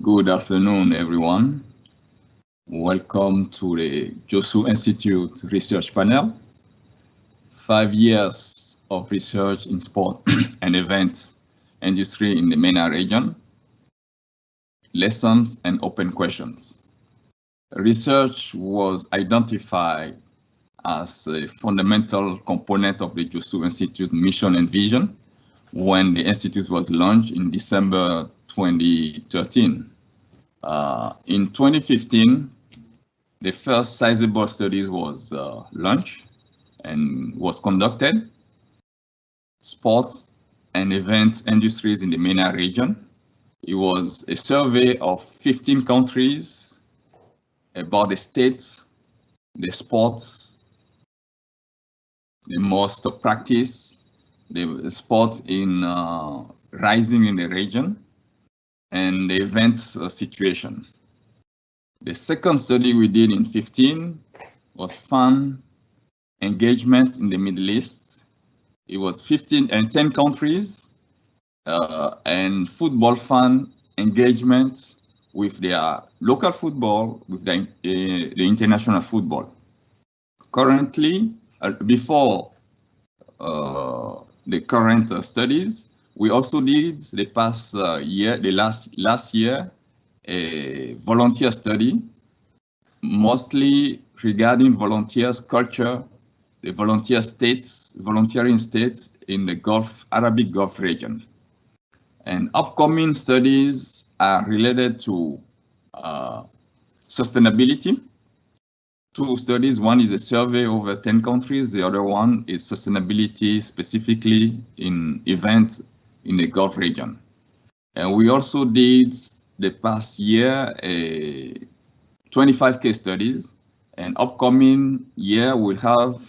Good afternoon, everyone. Welcome to the Josoor Institute Research Panel. 5 years of research in sport and event industry in the MENA region. Lessons and open questions. Research was identified as a fundamental component of the Josoor Institute mission and vision when the Institute was launched in December 2013. In 2015, the first sizable study was launched and was conducted. Sports and event industries in the MENA region. It was a survey of 15 countries about the state, the sports, the most practice, the sports in rising in the region, and the event situation. The second study we did in 15 was fan engagement in the Middle East. It was 15 and 10 countries and football fan engagement with their local football, with the international football. Currently, before the current studies, we also did the past year, the last year, a volunteer study, mostly regarding volunteers' culture, the volunteering states in the Arabic Gulf region. And upcoming studies are related to sustainability. 2 studies, one is a survey over 10 countries, the other one is sustainability specifically in events in the Gulf region. And we also did the past year 25 case studies, and upcoming year we'll have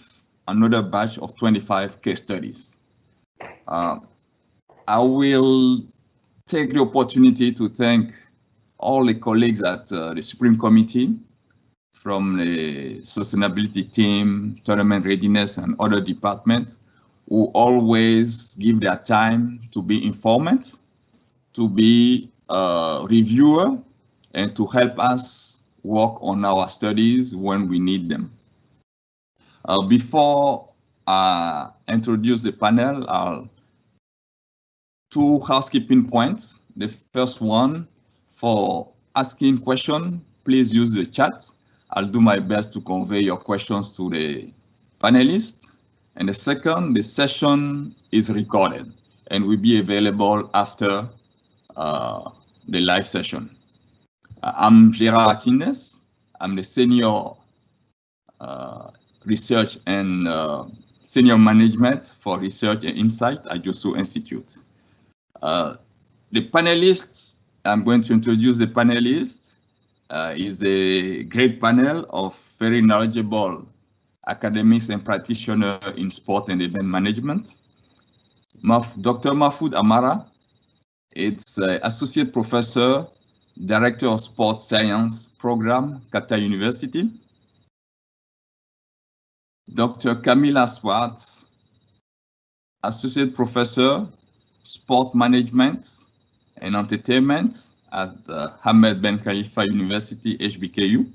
another batch of 25 case studies. I will take the opportunity to thank all the colleagues at the Supreme Committee from the sustainability team, tournament readiness, and other departments who always give their time to be informant, to be a reviewer, and to help us work on our studies when we need them. Before I introduce the panel, 2 housekeeping points. The first one, for asking questions, please use the chat. I'll do my best to convey your questions to the panelists. And the second, the session is recorded and will be available after the live session. I'm Gérard Akines. I'm the Senior Research and Senior Management for Research and Insight at Josoor Institute. The panelists, I'm going to introduce the panelists, is a great panel of very knowledgeable academics and practitioners in sport and event management. Dr. Mahfoud Amara, it's Associate Professor, Director of Sports Science Program, Qatar University. Dr. Kamilla Swart, Associate Professor, Sport Management and Entertainment at Hamad Ben Khalifa University, HBKU.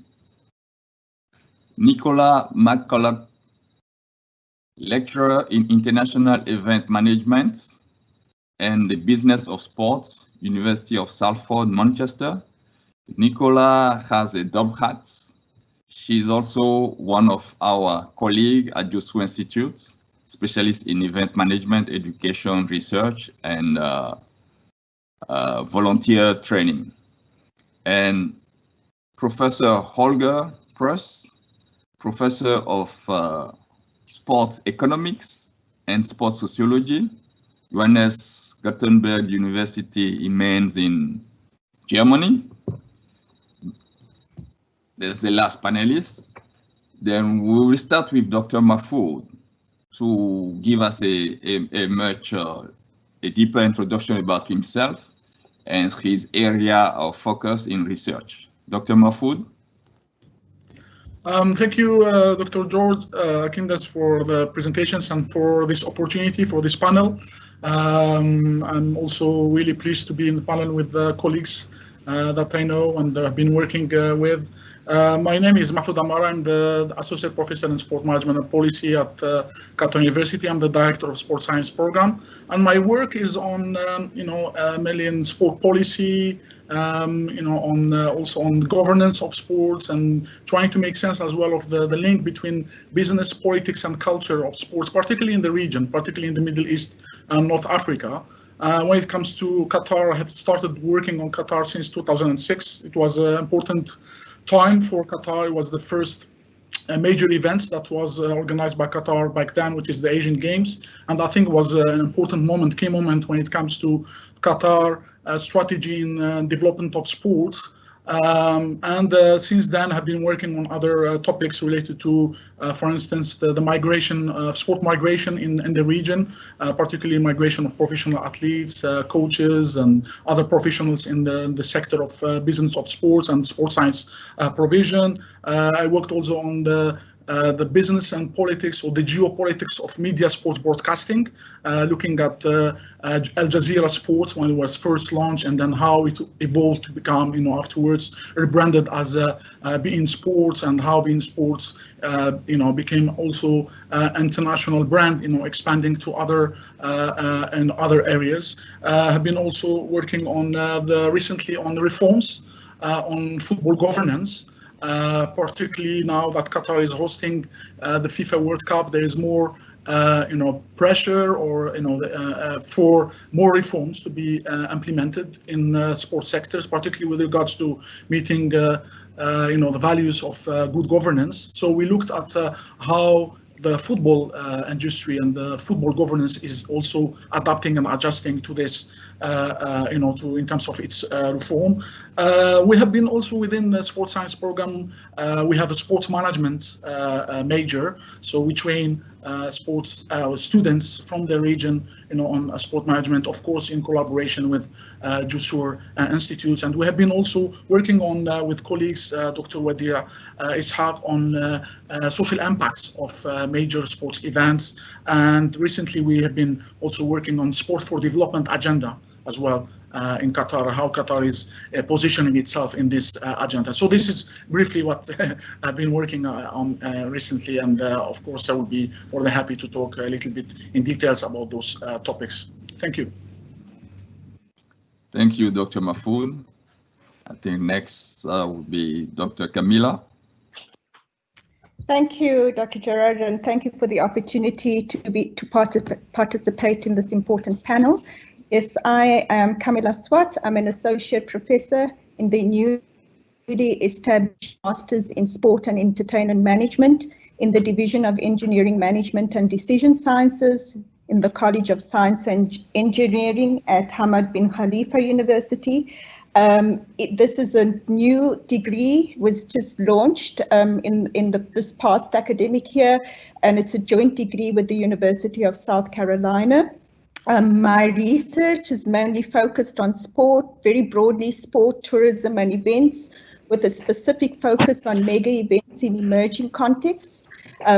Nicola, McCullough, Lecturer in International Event Management and the Business of Sports, University of Salford-Manchester. Nicola has a double hat. She's also one of our colleagues at Josoor Institute, specialist in event management, education, research, and volunteer training. And Professor Holger Preuss, Professor of Sports Economics and Sports Sociology, Johannes Gutenberg University in Mainz in Germany. There's the last panelist. Then we will start with Dr. Mahfoud to give us a much deeper introduction about himself and his area of focus in research. Dr. Mahfoud. Thank you, Dr. George Kindas, for the presentations and for this opportunity for this panel. I'm also really pleased to be in the panel with colleagues that I know and have been working with. My name is Mahfoud Amara. I'm the Associate Professor in Sport Management and Policy at Qatar University. I'm the Director of Sport Science Program. And my work is on, mainly in sport policy, also on governance of sports, and trying to make sense as well of the link between business, politics, and culture of sports, particularly in the region, particularly in the Middle East and North Africa. When it comes to Qatar, I have started working on Qatar since 2006. It was an important time for Qatar. It was the first major event that was organized by Qatar back then, which is the Asian Games. And I think it was an important moment, key moment when it comes to Qatar strategy in development of sports. Since then, have been working on other topics related to, for instance, the migration, sport migration in the region, particularly migration of professional athletes, coaches, and other professionals in the sector of business of sports and sports science provision. I worked also on the business and politics, or the geopolitics of media sports broadcasting, looking at Al Jazeera Sports when it was first launched, and then how it evolved to become, afterwards rebranded as beIN Sports, and how beIN Sports, became also international brand, expanding to other and other areas. Have been also working on recently on the reforms on football governance. Particularly now that Qatar is hosting the FIFA World Cup, there is more, pressure, or for more reforms to be implemented in sports sectors, particularly with regards to meeting, the values of good governance. So we looked at how the football industry and the football governance is also adapting and adjusting to this, in terms of its reform. We have been also within the sports science program. We have a sports management major, so we train sports students from the region, on sport management, of course, in collaboration with Josoor Institute. And we have been also working on with colleagues, Dr. Wadia Ishaq, on social impacts of major sports events. And recently we have been also working on sport for development agenda as well in Qatar, how Qatar is positioning itself in this agenda. So this is briefly what I've been working on recently, and of course I will be more than happy to talk a little bit in details about those topics. Thank you. Thank you, Dr. Mahfoud. I think next will be Dr. Kamilla. Thank you, Dr. Gerard, and thank you for the opportunity to participate in this important panel. Yes, I am Kamilla Swart. I'm an associate professor in the newly established Masters in Sport and Entertainment Management in the Division of Engineering Management and Decision Sciences in the College of Science and Engineering at Hamad bin Khalifa University. This is a new degree, was just launched in this past academic year, and it's a joint degree with the University of South Carolina. My research is mainly focused on sport, very broadly sport, tourism and events, with a specific focus on mega events in emerging contexts.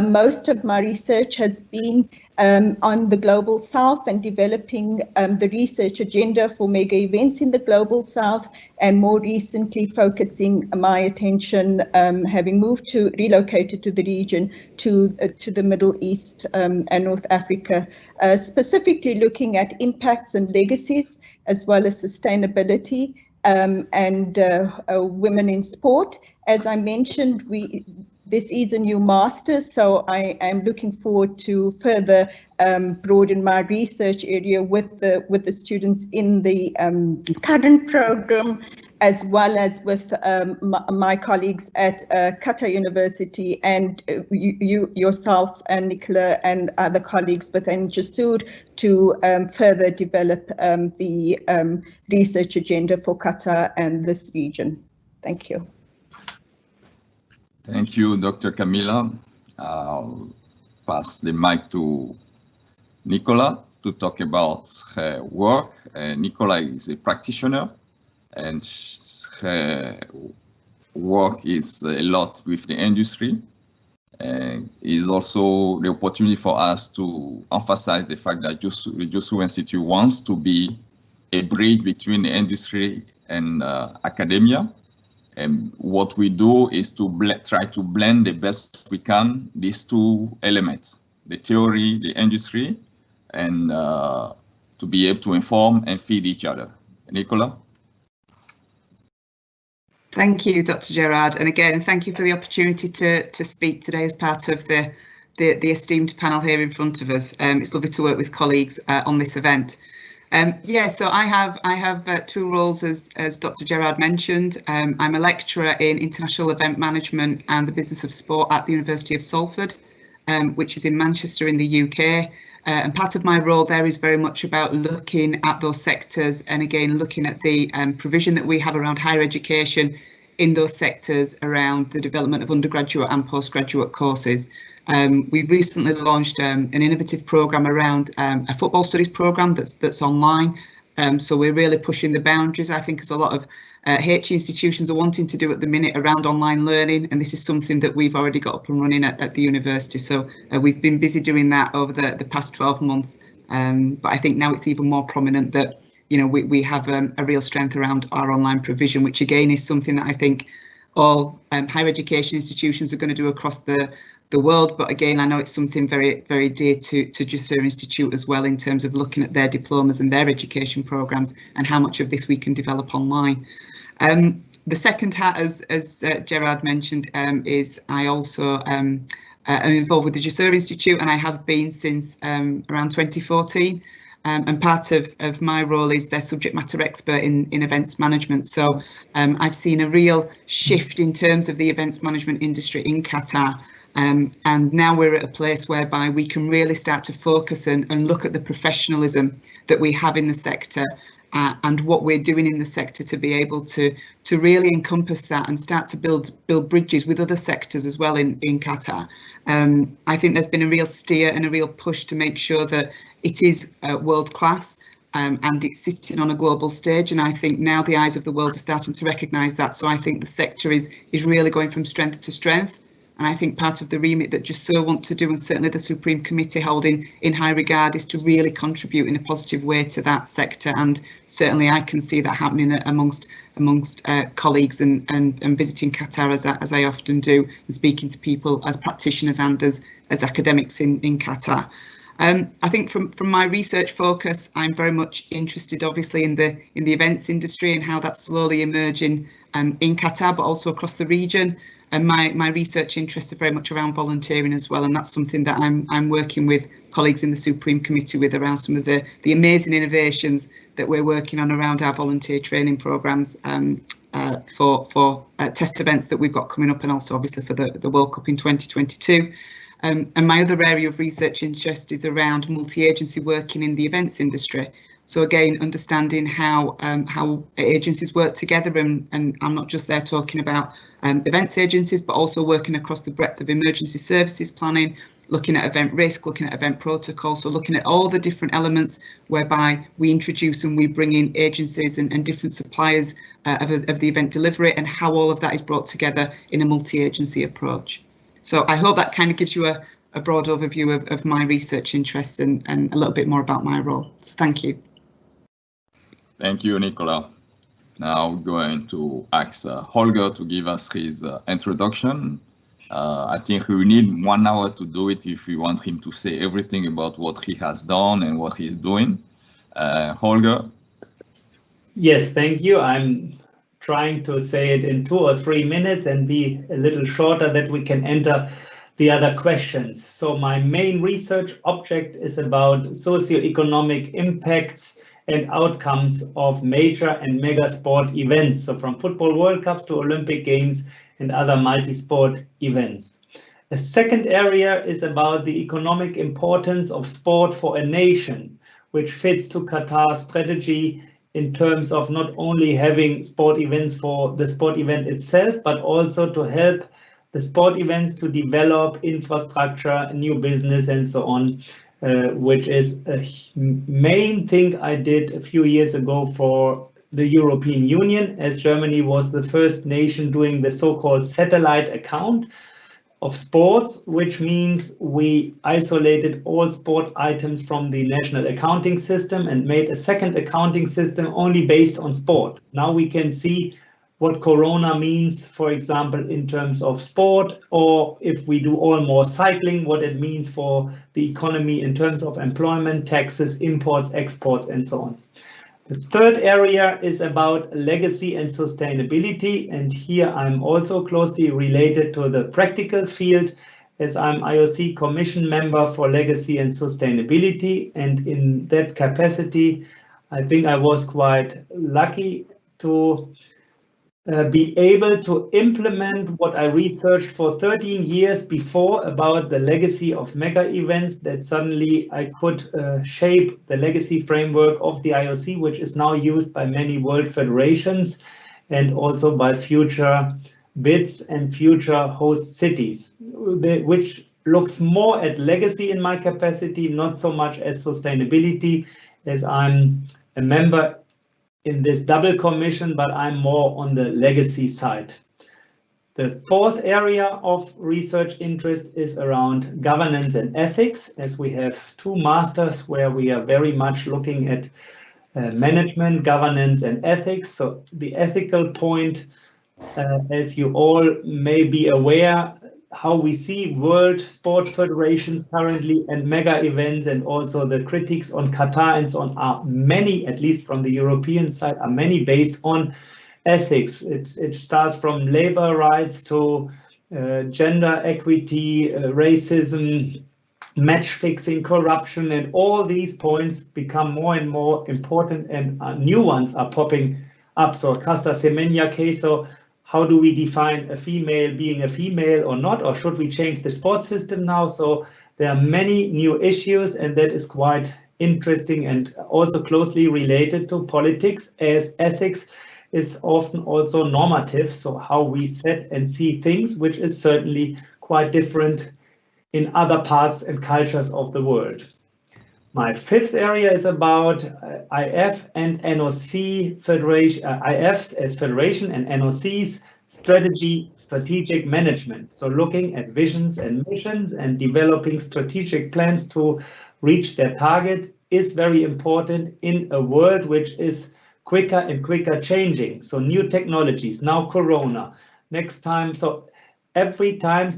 Most of my research has been on the Global South and developing the research agenda for mega events in the Global South, and more recently focusing my attention, having relocated to the region, to the Middle East and North Africa, specifically looking at impacts and legacies, as well as sustainability and women in sport. As I mentioned, this is a new master's, so I am looking forward to further broaden my research area with the students in the current program, as well as with my colleagues at Qatar University, and yourself and Nicola and other colleagues within Josoor, to further develop the research agenda for Qatar and this region. Thank you. Thank you, Dr. Kamilla. I'll pass the mic to Nicola to talk about her work. Nicola is a practitioner, and her work is a lot with the industry. It is also the opportunity for us to emphasize the fact that the Josoor Institute wants to be a bridge between the industry and academia. And what we do is to try to blend the best we can these two elements, the theory, the industry, and to be able to inform and feed each other. Nicola? Thank you, Dr. Gerard. And again, thank you for the opportunity to speak today as part of the esteemed panel here in front of us. It's lovely to work with colleagues on this event. Yeah, so I have two roles, as Dr. Gerard mentioned. I'm a lecturer in international event management and the business of sport at the University of Salford, which is in Manchester in the UK. And part of my role there is very much about looking at those sectors and again looking at the provision that we have around higher education in those sectors around the development of undergraduate and postgraduate courses. We've recently launched an innovative programme around a football studies programme that's online. So we're really pushing the boundaries, I think, as a lot of HE institutions are wanting to do at the minute around online learning, and this is something that we've already got up and running at the university. So we've been busy doing that over the past 12 months, but I think now it's even more prominent that, you know, we have a real strength around our online provision, which again is something that I think all higher education institutions are going to do across the world. But again, I know it's something very, very dear to Josoor Institute as well, in terms of looking at their diplomas and their education programmes and how much of this we can develop online. The second hat, as Gerard mentioned, is I also am involved with the Josoor Institute, and I have been since around 2014. And part of my role is their subject matter expert in events management. So I've seen a real shift in terms of the events management industry in Qatar. And now we're at a place whereby we can really start to focus and look at the professionalism that we have in the sector and what we're doing in the sector to be able to really encompass that and start to build bridges with other sectors as well in Qatar. I think there's been a real steer and a real push to make sure that it is world class and it's sitting on a global stage. And I think now the eyes of the world are starting to recognise that. So I think the sector is really going from strength to strength. And I think part of the remit that Josoor want to do, and certainly the Supreme Committee holding in high regard, is to really contribute in a positive way to that sector. And certainly I can see that happening amongst colleagues and visiting Qatar as I often do, and speaking to people as practitioners and as academics in Qatar. I think from my research focus, I'm very much interested, obviously, in the events industry and how that's slowly emerging in Qatar, but also across the region. And my research interests are very much around volunteering as well, and that's something that I'm working with colleagues in the Supreme Committee with around some of the amazing innovations that we're working on around our volunteer training programmes for test events that we've got coming up, and also obviously for the World Cup in 2022. And my other area of research interest is around multi-agency working in the events industry. So again, understanding how agencies work together, and I'm not just there talking about events agencies, but also working across the breadth of emergency services planning, looking at event risk, looking at event protocol, so looking at all the different elements whereby we introduce and we bring in agencies and different suppliers of the event delivery, and how all of that is brought together in a multi-agency approach. So I hope that kind of gives you a broad overview of my research interests and a little bit more about my role. So thank you. Thank you, Nicola. Now I'm going to ask Holger to give us his introduction. I think we need 1 hour to do it if we want him to say everything about what he has done and what he's doing. Holger? Yes, thank you. I'm trying to say it in 2 or 3 minutes and be a little shorter that we can enter the other questions. So my main research object is about socioeconomic impacts and outcomes of major and mega sport events. So from Football World Cups to Olympic Games and other multi-sport events. The second area is about the economic importance of sport for a nation, which fits to Qatar's strategy in terms of not only having sport events for the sport event itself, but also to help the sport events to develop infrastructure, new business, and so on, which is a main thing I did a few years ago for the European Union, as Germany was the first nation doing the so-called satellite account. of sports, which means we isolated all sport items from the national accounting system and made a second accounting system only based on sport. Now we can see what Corona means, for example, in terms of sport, or if we do all more cycling, what it means for the economy in terms of employment, taxes, imports, exports, and so on. The third area is about legacy and sustainability, and here I'm also closely related to the practical field, as I'm IOC Commission member for legacy and sustainability, and in that capacity I think I was quite lucky to be able to implement what I researched for 13 years before about the legacy of mega events, that suddenly I could shape the legacy framework of the IOC, which is now used by many world federations and also by future bids and future host cities, which looks more at legacy in my capacity, not so much at sustainability, as I'm a member in this double commission, but I'm more on the legacy side. The fourth area of research interest is around governance and ethics, as we have two masters where we are very much looking at management, governance, and ethics. So the ethical point, as you all may be aware, how we see world sport federations currently and mega events, and also the critiques on Qatar and so on, are many, at least from the European side, are many based on ethics. It starts from labor rights to gender equity, racism, match fixing, corruption, and all these points become more and more important, and new ones are popping up. So Casta Semenya case, so how do we define a female being a female or not, or should we change the sports system now? So there are many new issues, and that is quite interesting and also closely related to politics, as ethics is often also normative. So how we set and see things, which is certainly quite different in other parts and cultures of the world. My fifth area is about IF and NOC federation, IFs as federation and NOCs strategic management. So looking at visions and missions and developing strategic plans to reach their targets is very important in a world which is quicker and quicker changing. So new technologies, now Corona, next time. So every time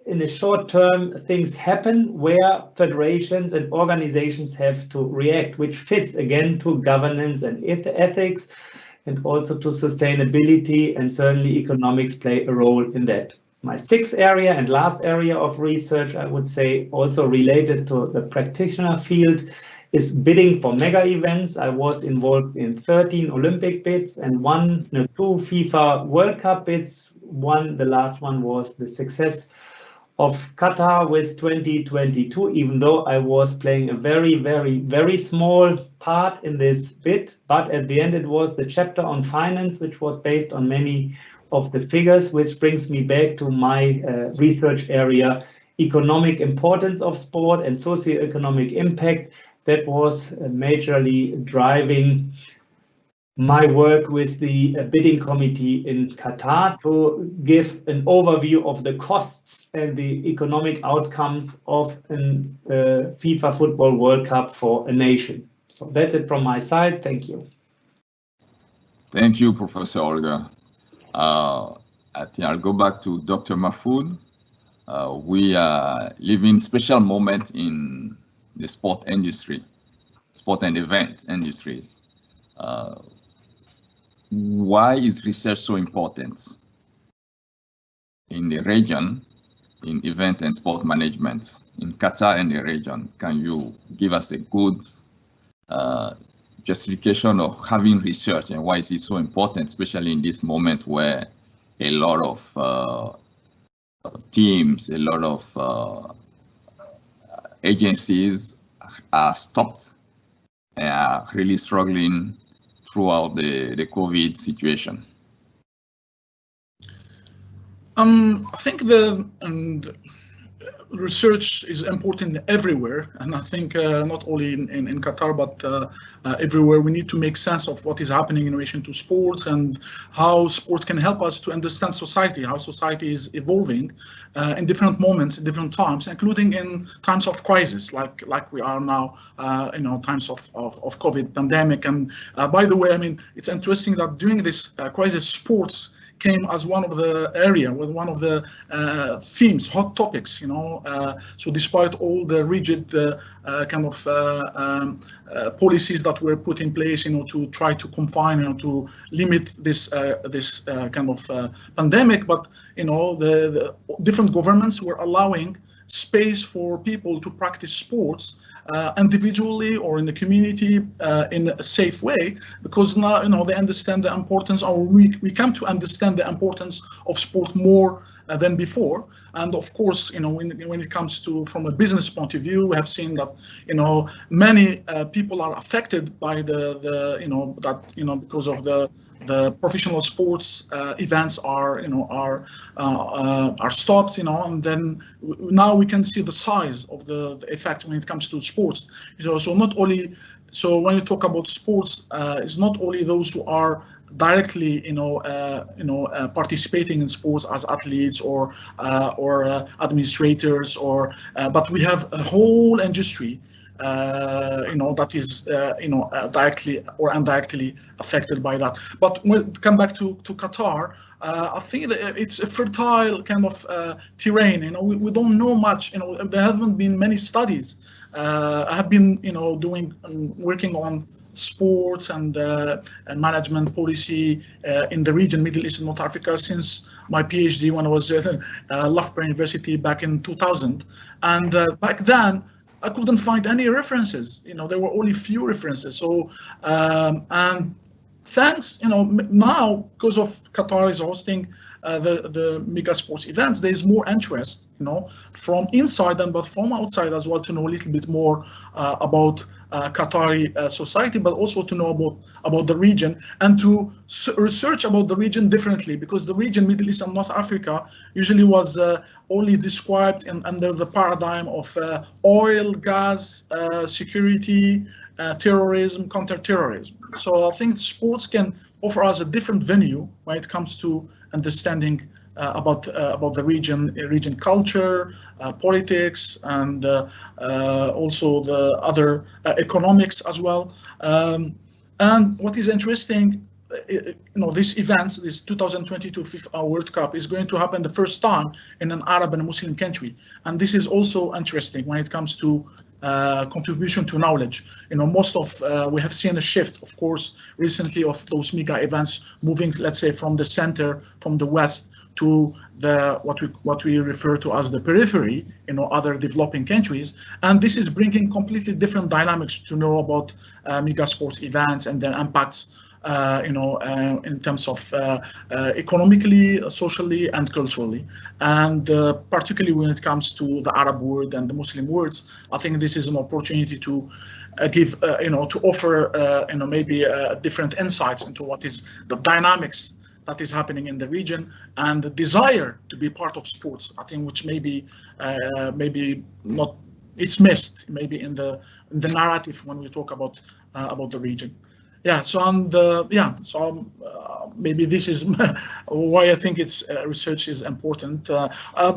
in a short term, things happen where federations and organizations have to react, which fits again to governance and ethics, and also to sustainability, and certainly economics play a role in that. My sixth area and last area of research, I would say also related to the practitioner field, is bidding for mega events. I was involved in 13 Olympic bids and two FIFA World Cup bids. The last one was the success of Qatar with 2022, even though I was playing a very, very, very small part in this bid. But at the end, it was the chapter on finance, which was based on many of the figures, which brings me back to my research area, economic importance of sport and socioeconomic impact. That was majorly driving my work with the bidding committee in Qatar to give an overview of the costs and the economic outcomes of a FIFA Football World Cup for a nation. So that's it from my side. Thank you. Thank you, Professor Olga. I think I'll go back to Dr. Mahfoud. We are living special moment in the sport industry, sport and event industries. Why is research so important in the region, in event and sport management, in Qatar and the region? Can you give us a good justification of having research, and why is it so important, especially in this moment where a lot of teams, a lot of agencies are stopped and are really struggling throughout the COVID situation? I think research is important everywhere, and I think not only in Qatar, but everywhere. We need to make sense of what is happening in relation to sports and how sports can help us to understand society, how society is evolving in different moments, different times, including in times of crisis, like we are now, times of COVID pandemic. And by the way, I mean, it's interesting that during this crisis, sports came as one of the area with one of the themes, hot topics, so despite all the rigid kind of policies that were put in place, to try to confine, to limit this kind of pandemic, but the different governments were allowing space for people to practice sports individually or in the community in a safe way, because now they understand the importance, or we come to understand the importance of sport more than before. And of course, when it comes to from a business point of view, we have seen that many people are affected by because of the professional sports events are stopped, and then now we can see the size of the effect when it comes to sports. So not only, so when you talk about sports, it's not only those who are directly participating in sports as athletes or administrators, but we have a whole industry that is directly or indirectly affected by that. But when we come back to Qatar, I think that it's a fertile kind of terrain. We don't know much. There haven't been many studies. I have been working on sports and management policy in the region, Middle East and North Africa, since my PhD when I was at Loughborough University back in 2000. And back then, I couldn't find any references. There were only few references. So, and thanks, now because of Qatar is hosting the mega sports events, there's more interest, from inside but from outside as well, to know a little bit more about Qatari society, but also to know about the region and to research about the region differently, because the region, Middle East and North Africa, usually was only described under the paradigm of oil, gas, security, terrorism, counter-terrorism. So I think sports can offer us a different venue when it comes to understanding about the region culture, politics, and also the other economics as well. And what is interesting, this event, this 2022 Fifa World Cup, is going to happen the first time in an Arab and a Muslim country, and this is also interesting when it comes to contribution to knowledge. Most of we have seen a shift, of course, recently of those mega events moving, let's say, from the center, from the west, to the what we refer to as the periphery, other developing countries, and this is bringing completely different dynamics to know about mega sports events and their impacts. In terms of economically, socially, and culturally, and particularly when it comes to the Arab world and the Muslim worlds, I think this is an opportunity to give, to offer, maybe different insights into what is the dynamics that is happening in the region and the desire to be part of sports. I think which maybe not, it's missed maybe in the narrative when we talk about the region. Yeah, so maybe this is why I think it's research is important.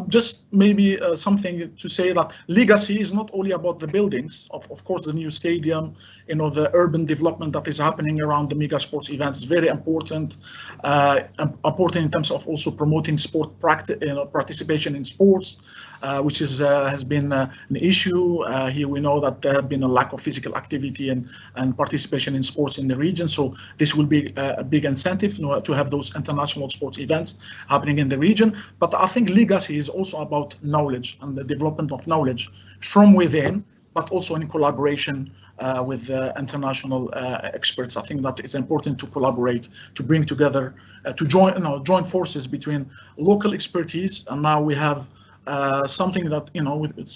Just maybe something to say that legacy is not only about the buildings. Of course, the new stadium, the urban development that is happening around the mega sports events is very important. Important in terms of also promoting sport practice, participation in sports, which has been an issue. Here we know that there have been a lack of physical activity and participation in sports in the region. So this will be a big incentive to have those international sports events happening in the region. But I think legacy is also about knowledge and the development of knowledge from within, but also in collaboration with international experts. I think that it's important to collaborate, to bring together, to join forces between local expertise, and now we have something that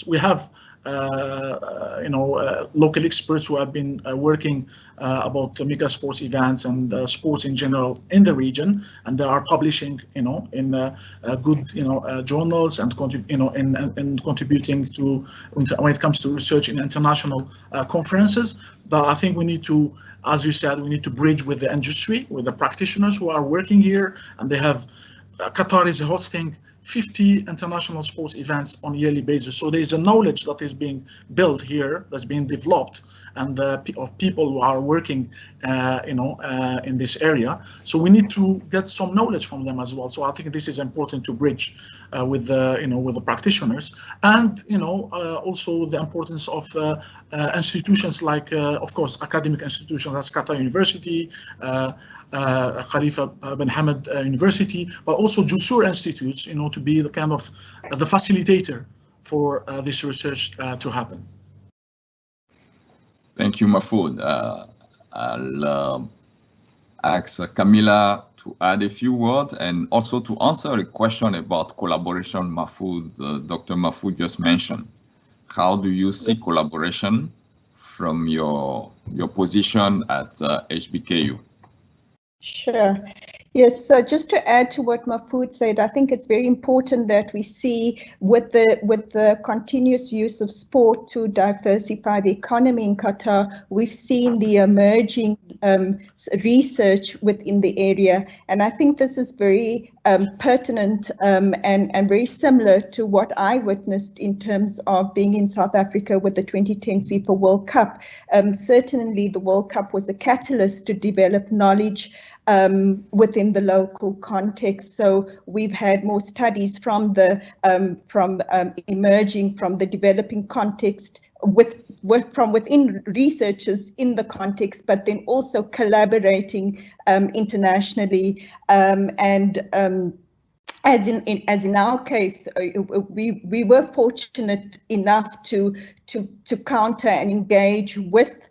we have local experts who have been working about mega sports events and sports in general in the region, and they are publishing, in good, journals and contributing to when it comes to research in international conferences. But I think we need to, as you said, we need to bridge with the industry, with the practitioners who are working here, and they have. Qatar is hosting 50 international sports events on a yearly basis. So there is a knowledge that is being built here, that's being developed, and of people who are working, in this area. So we need to get some knowledge from them as well. So I think this is important to bridge with the practitioners, and also the importance of institutions like, of course, academic institutions as Qatar University, Khalifa bin Hamad University, but also Josoor Institutes, to be the kind of the facilitator for this research to happen. Thank you, Mahfoud. I'll ask Kamilla to add a few words and also to answer a question about collaboration Dr. Mahfoud just mentioned. How do you see collaboration from your position at HBKU? Sure. Yes, so just to add to what Mahfoud said, I think it's very important that we see with the continuous use of sport to diversify the economy in Qatar, we've seen the emerging research within the area. And I think this is very pertinent and very similar to what I witnessed in terms of being in South Africa with the 2010 FIFA World Cup. Certainly the World Cup was a catalyst to develop knowledge within the local context. So we've had more studies from the emerging from the developing context from within researchers in the context, but then also collaborating internationally. As in our case, we were fortunate enough to counter and engage with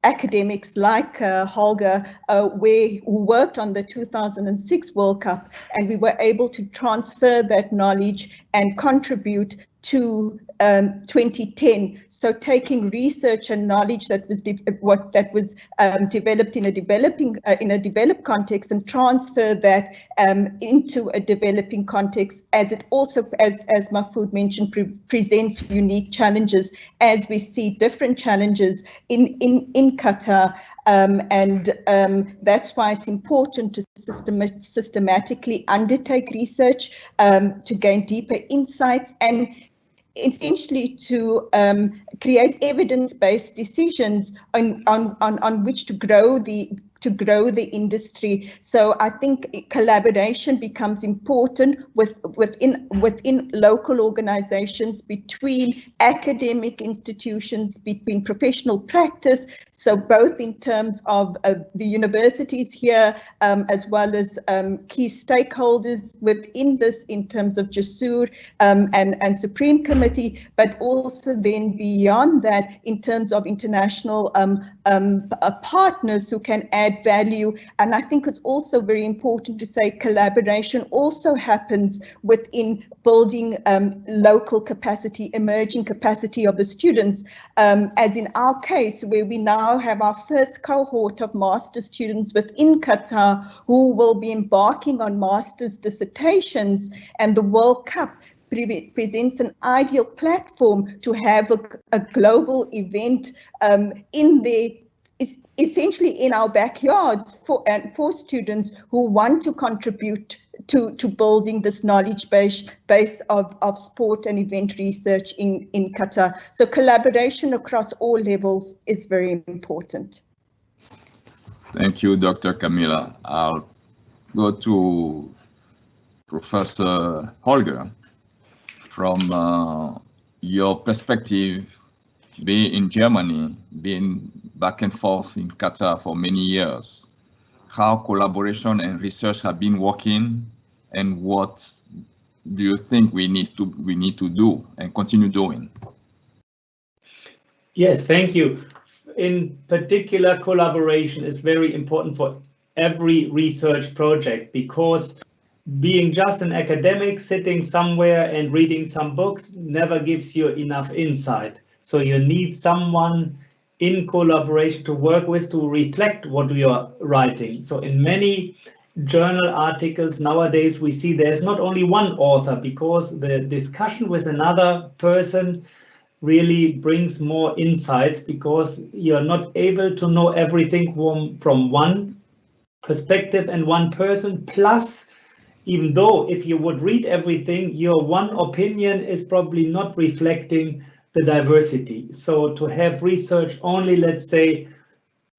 academics like Holger, who worked on the 2006 World Cup, and we were able to transfer that knowledge and contribute to 2010. So taking research and knowledge that was developed in a developed context and transfer that into a developing context, as it also, as Mahfoud mentioned, presents unique challenges, as we see different challenges in Qatar, and that's why it's important to systematically undertake research to gain deeper insights and essentially to create evidence-based decisions on which to grow the industry. So I think collaboration becomes important within local organizations, between academic institutions, between professional practice. So both in terms of the universities here, as well as key stakeholders within this, in terms of Josoor and Supreme Committee, but also then beyond that in terms of international partners who can add value. And I think it's also very important to say collaboration also happens within building local capacity, emerging capacity of the students, as in our case, where we now have our first cohort of master's students within Qatar who will be embarking on master's dissertations, and the World Cup presents an ideal platform to have a global event in the essentially in our backyards for students who want to contribute to building this knowledge base of sport and event research in Qatar. So collaboration across all levels is very important. Thank you, Dr. Kamilla. I'll go to Professor Holger. From your perspective, being in Germany, being back and forth in Qatar for many years, how collaboration and research have been working, and what do you think we need to do and continue doing? Yes, thank you. In particular, collaboration is very important for every research project, because being just an academic sitting somewhere and reading some books never gives you enough insight. So you need someone in collaboration to work with to reflect what you are writing. So in many journal articles nowadays, we see there's not only one author, because the discussion with another person really brings more insights, because you're not able to know everything from one perspective and one person. Plus, even though if you would read everything, your one opinion is probably not reflecting the diversity. So to have research only, let's say,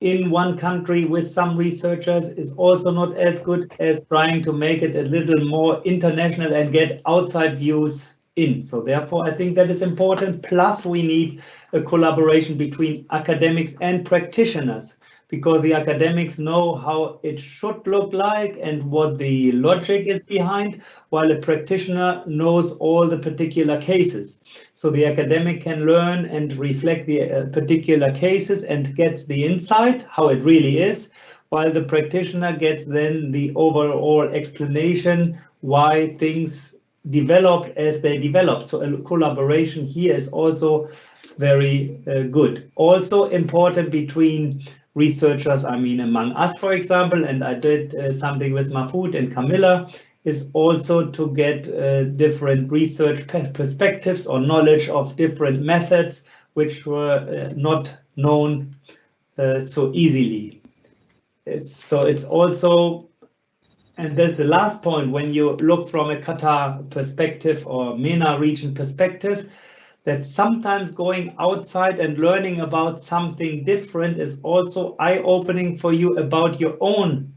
in one country with some researchers is also not as good as trying to make it a little more international and get outside views in. So therefore, I think that is important. Plus, we need a collaboration between academics and practitioners, because the academics know how it should look like and what the logic is behind, while a practitioner knows all the particular cases. So the academic can learn and reflect the particular cases and gets the insight, how it really is, while the practitioner gets then the overall explanation why things developed as they developed. So a collaboration here is also very good. Also important between researchers, I mean, among us, for example, and I did something with Mahfoud and Kamilla, is also to get different research perspectives or knowledge of different methods which were not known so easily. So it's also, and that's the last point, when you look from a Qatar perspective or MENA region perspective, that sometimes going outside and learning about something different is also eye-opening for you about your own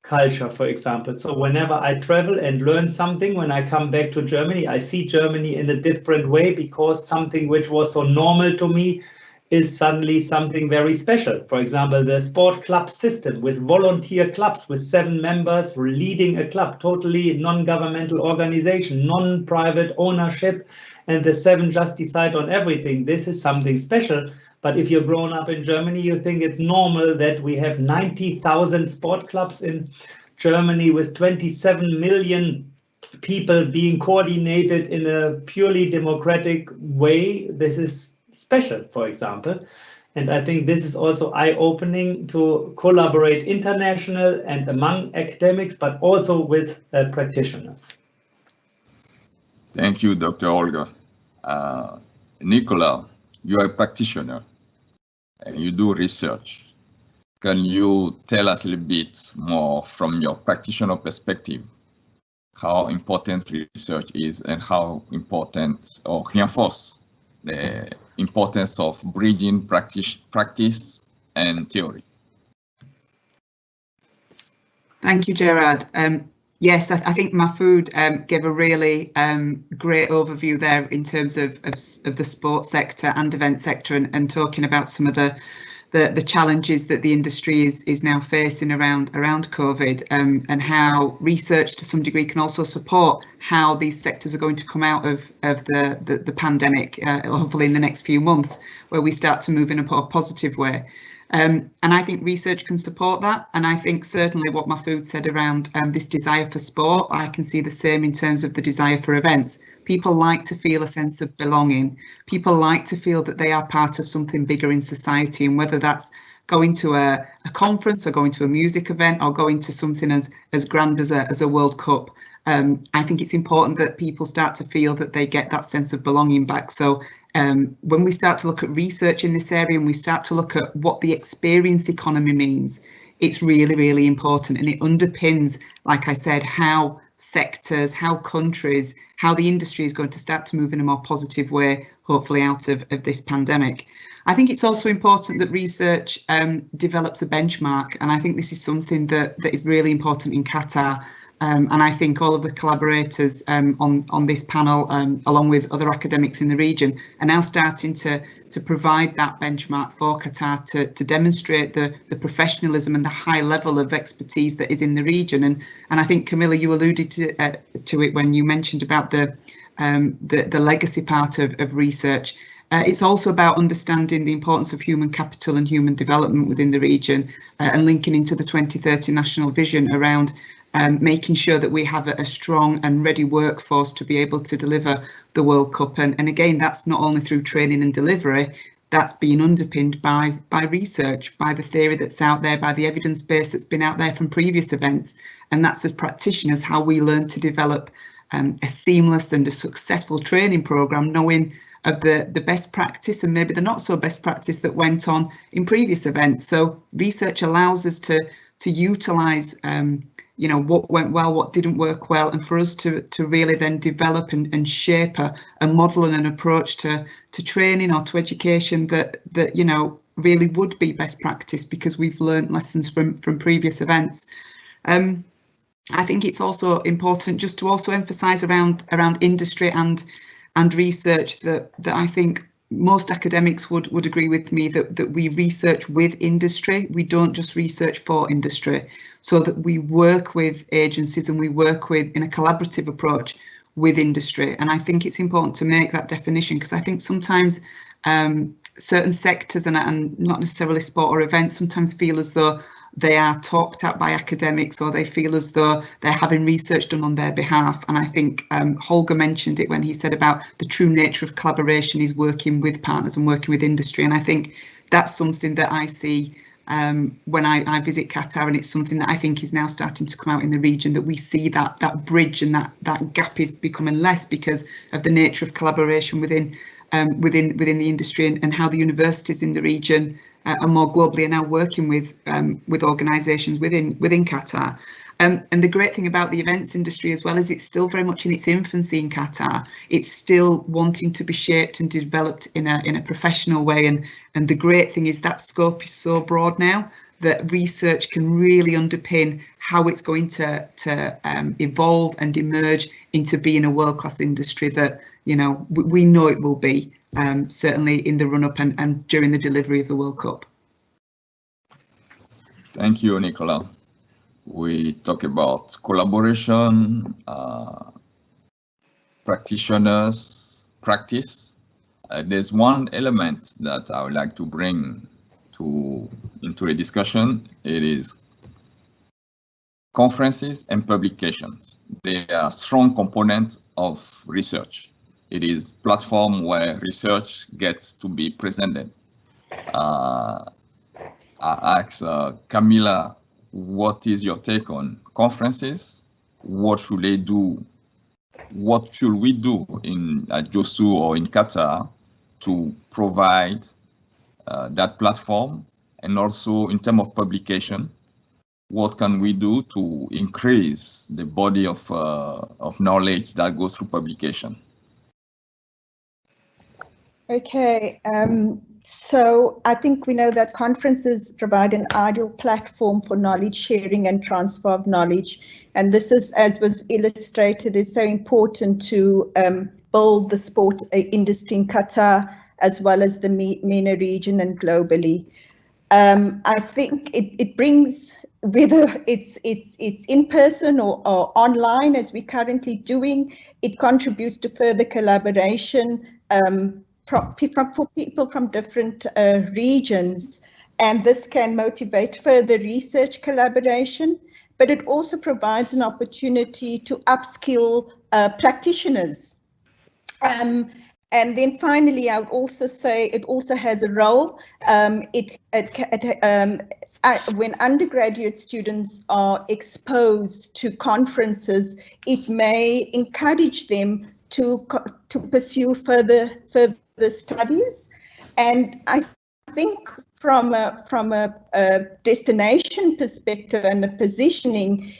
culture, for example. So whenever I travel and learn something, when I come back to Germany, I see Germany in a different way, because something which was so normal to me is suddenly something very special. For example, the sport club system with volunteer clubs with 7 members leading a club, totally non-governmental organization, non-private ownership, and the 7 just decide on everything. This is something special. But if you're grown up in Germany, you think it's normal that we have 90,000 sport clubs in Germany with 27 million people being coordinated in a purely democratic way. This is special, for example. And I think this is also eye-opening to collaborate international and among academics, but also with practitioners. Thank you, Dr. Olga. Nicola, you are a practitioner and you do research. Can you tell us a little bit more from your practitioner perspective how important research is and how important, or reinforce the importance of bridging practice and theory? Thank you, Gerard. Yes, I think Mahfoud gave a really great overview there in terms of the sports sector and event sector, and talking about some of the challenges that the industry is now facing around COVID, and how research to some degree can also support how these sectors are going to come out of the pandemic, hopefully in the next few months, where we start to move in a more positive way. And I think research can support that. And I think certainly what Mahfoud said around this desire for sport, I can see the same in terms of the desire for events. People like to feel a sense of belonging. People like to feel that they are part of something bigger in society, and whether that's going to a conference or going to a music event or going to something as grand as a World Cup. I think it's important that people start to feel that they get that sense of belonging back. So when we start to look at research in this area and we start to look at what the experience economy means, it's really, really important, and it underpins, like I said, how sectors, how countries, how the industry is going to start to move in a more positive way, hopefully out of this pandemic. I think it's also important that research develops a benchmark, and I think this is something that is really important in Qatar. And I think all of the collaborators on this panel, along with other academics in the region, are now starting to provide that benchmark for Qatar to demonstrate the professionalism and the high level of expertise that is in the region. And I think, Kamilla, you alluded to it when you mentioned about the legacy part of research. It's also about understanding the importance of human capital and human development within the region, and linking into the 2030 national vision around making sure that we have a strong and ready workforce to be able to deliver the World Cup. And again, that's not only through training and delivery, that's being underpinned by research, by the theory that's out there, by the evidence base that's been out there from previous events. And that's, as practitioners, how we learn to develop a seamless and a successful training programme, knowing of the best practice and maybe the not so best practice that went on in previous events. So research allows us to utilise you know, what went well, what didn't work well, and for us to really then develop and shape a model and an approach to training or to education that you know, really would be best practice, because we've learned lessons from previous events. I think it's also important just to also emphasise around industry and research that I think most academics would agree with me that we research with industry. We don't just research for industry, so that we work with agencies and we work with in a collaborative approach with industry. And I think it's important to make that definition, because I think sometimes certain sectors and not necessarily sport or events sometimes feel as though they are talked at by academics, or they feel as though they're having research done on their behalf. And I think Holger mentioned it when he said about the true nature of collaboration is working with partners and working with industry. And I think that's something that I see when I visit Qatar, and it's something that I think is now starting to come out in the region, that we see that bridge and that gap is becoming less because of the nature of collaboration within the industry, and how the universities in the region and more globally are now working with organisations within Qatar. And the great thing about the events industry as well is it's still very much in its infancy in Qatar. It's still wanting to be shaped and developed in a professional way. And the great thing is that scope is so broad now that research can really underpin how it's going to evolve and emerge into being a world-class industry that, you know, we know it will be, certainly in the run-up and during the delivery of the World Cup. Thank you, Nicola. We talk about collaboration, practitioners, practice. There's one element that I would like to bring into the discussion. It is conferences and publications. They are strong components of research. It is platform where research gets to be presented. I asked Kamilla, what is your take on conferences? What should they do? What should we do at Josoor or in Qatar to provide that platform? And also in terms of publication, what can we do to increase the body of knowledge that goes through publication? Okay, so I think we know that conferences provide an ideal platform for knowledge sharing and transfer of knowledge. And this is, as was illustrated, is so important to build the sport industry in Qatar, as well as the MENA region and globally. I think it brings, whether it's in person or online, as we're currently doing, it contributes to further collaboration for people from different regions, and this can motivate further research collaboration, but it also provides an opportunity to upskill practitioners. And then finally, I would also say it also has a role. When undergraduate students are exposed to conferences, it may encourage them to pursue further studies. And I think from a destination perspective and a positioning,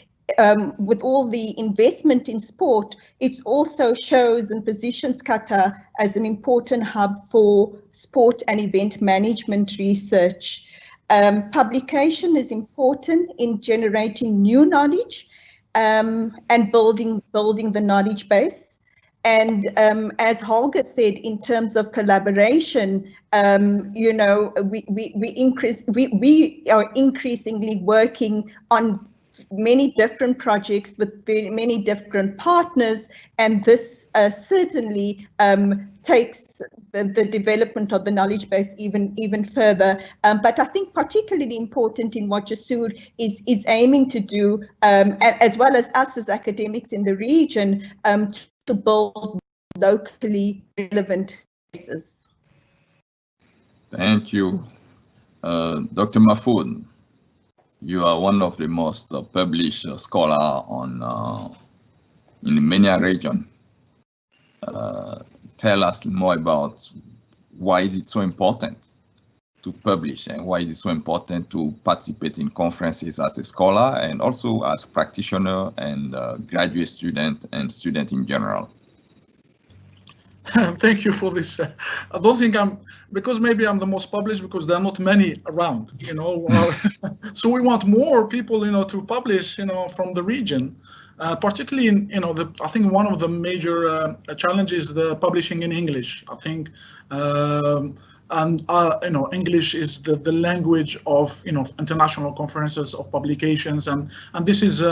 with all the investment in sport, it also shows and positions Qatar as an important hub for sport and event management research. Publication is important in generating new knowledge and building the knowledge base. And as Holger said, in terms of collaboration, we are increasingly working on many different projects with many different partners, and this certainly takes the development of the knowledge base even further. But I think particularly important in what Josoor is aiming to do, as well as us as academics in the region, to build locally relevant places. Thank you. Dr. Mahfoud, you are one of the most published scholar on in the MENA region. Tell us more about why is it so important to publish, and why is it so important to participate in conferences as a scholar and also as practitioner and graduate student and student in general. Thank you for this. I don't think because maybe I'm the most published because there are not many around, you know. So we want more people, you know, to publish, you know, from the region, particularly in, you know, I think one of the major challenges is the publishing in English. I think, you know, English is the language of, you know, international conferences of publications, and this is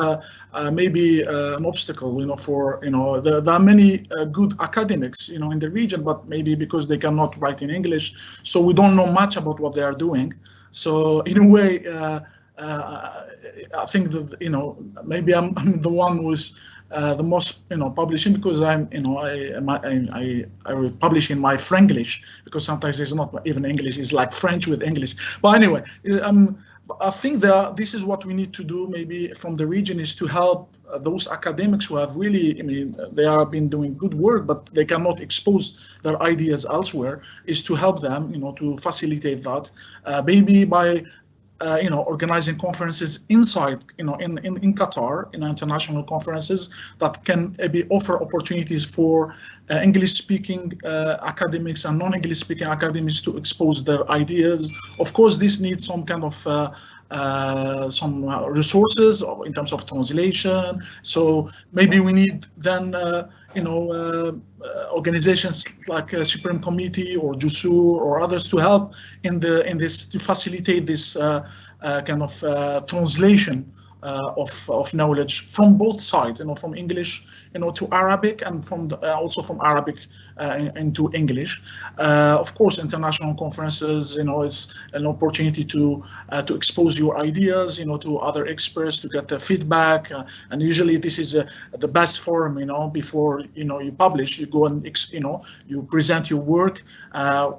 maybe an obstacle, you know, for, you know, there are many good academics, you know, in the region, but maybe because they cannot write in English, so we don't know much about what they are doing. So in a way, I think that, you know, maybe I'm the one who's the most, you know, publishing, because I'm, you know, I will publish in my Franglish, because sometimes it's not even English, it's like French with English. But anyway, I think that this is what we need to do maybe from the region, is to help those academics who have really, I mean, they have been doing good work, but they cannot expose their ideas elsewhere, is to help them, you know, to facilitate that, maybe by you know, organizing conferences inside, you know, in Qatar, in international conferences that can maybe offer opportunities for English-speaking academics and non-English-speaking academics to expose their ideas. Of course, this needs some kind of some resources in terms of translation. So maybe we need then, you know, organizations like Supreme Committee or Josoor or others to help in this, to facilitate this kind of translation of knowledge from both sides, you know, from English, you know, to Arabic, and from also from Arabic into English. Of course, international conferences, you know, is an opportunity to expose your ideas, you know, to other experts, to get the feedback, and usually this is the best forum, you know, before, you know, you publish, you go and, you know, you present your work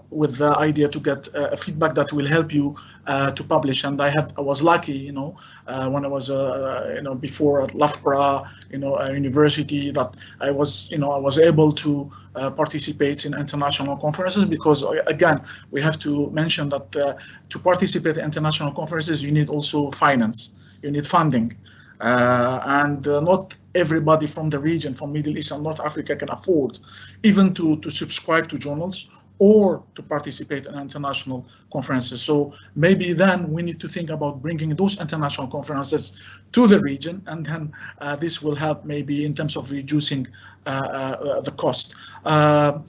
with the idea to get feedback that will help you to publish. And I was lucky, you know, when I was you know, before at Loughborough, you know, university, that I was able to participate in international conferences, because again, we have to mention that to participate in international conferences, you need also finance, you need funding, and not everybody from the region, from Middle East and North Africa, can afford even to subscribe to journals or to participate in international conferences. So maybe then we need to think about bringing those international conferences to the region, and then this will help maybe in terms of reducing the cost. Yeah,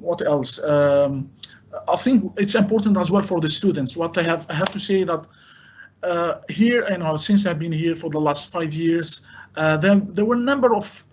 what else? I think it's important as well for the students. What I have to say that here, you know, since I've been here for the last 5 years, there were a number of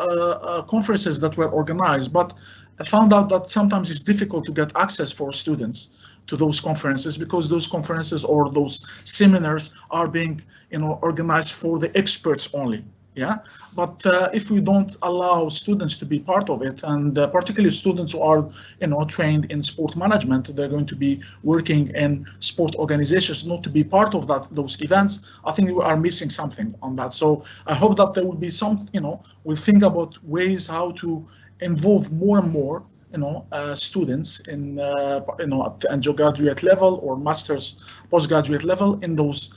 conferences that were organized, but I found out that sometimes it's difficult to get access for students to those conferences, because those conferences or those seminars are being, you know, organized for the experts only. Yeah, but if we don't allow students to be part of it, and particularly students who are, you know, trained in sport management, they're going to be working in sport organizations, not to be part of those events, I think we are missing something on that. So I hope that there will be some, you know, we'll think about ways how to involve more and more, you know, students in, you know, at the undergraduate level or master's, postgraduate level in those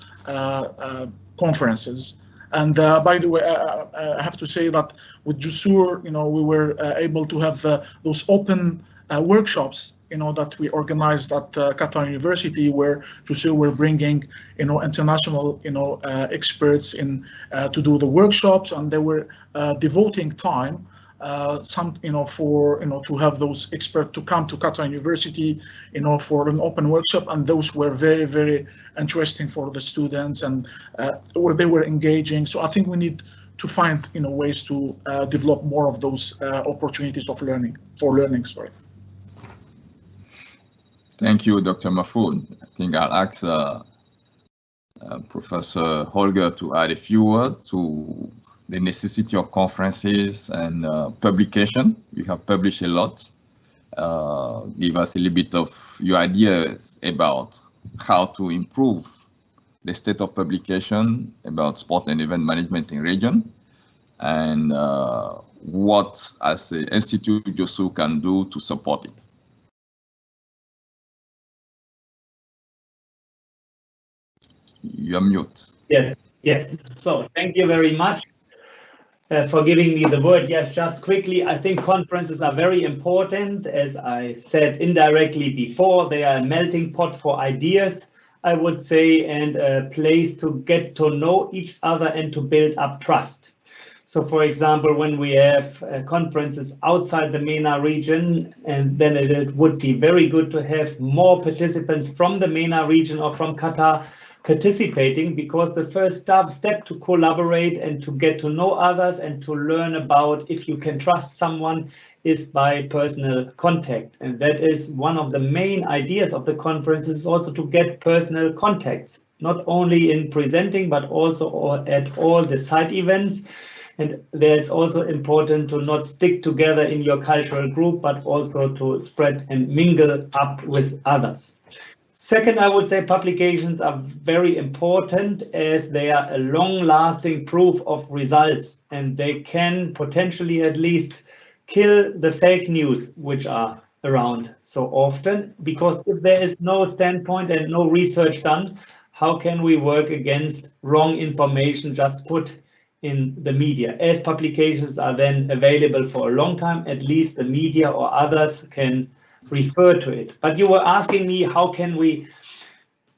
conferences. And by the way, I have to say that with Josoor, you know, we were able to have those open workshops, you know, that we organized at Qatar University, where Josoor were bringing, you know, international, you know, experts in to do the workshops, and they were devoting time some, to have those experts to come to Qatar University, for an open workshop, and those were very, very interesting for the students, and where they were engaging. So I think we need to find, ways to develop more of those opportunities of learning. Sorry. Thank you, Dr. Mahfoud. I think I'll ask Professor Holger to add a few words to the necessity of conferences and publication. We have published a lot. Give us a little bit of your ideas about how to improve the state of publication about sport and event management in region, and what as the Institute Josoor can do to support it. You're mute. Yes. So thank you very much for giving me the word. Yes, just quickly, I think conferences are very important. As I said indirectly before, they are a melting pot for ideas, I would say, and a place to get to know each other and to build up trust. So, for example, when we have conferences outside the MENA region, and then it would be very good to have more participants from the MENA region or from Qatar participating, because the first step to collaborate and to get to know others and to learn about if you can trust someone is by personal contact. And that is one of the main ideas of the conference, is also to get personal contacts, not only in presenting, but also at all the side events. And there it's also important to not stick together in your cultural group, but also to spread and mingle up with others. Second, I would say publications are very important, as they are a long-lasting proof of results, and they can potentially at least kill the fake news which are around so often, because if there is no standpoint and no research done, how can we work against wrong information just put in the media? As publications are then available for a long time, at least the media or others can refer to it. But you were asking me, how can we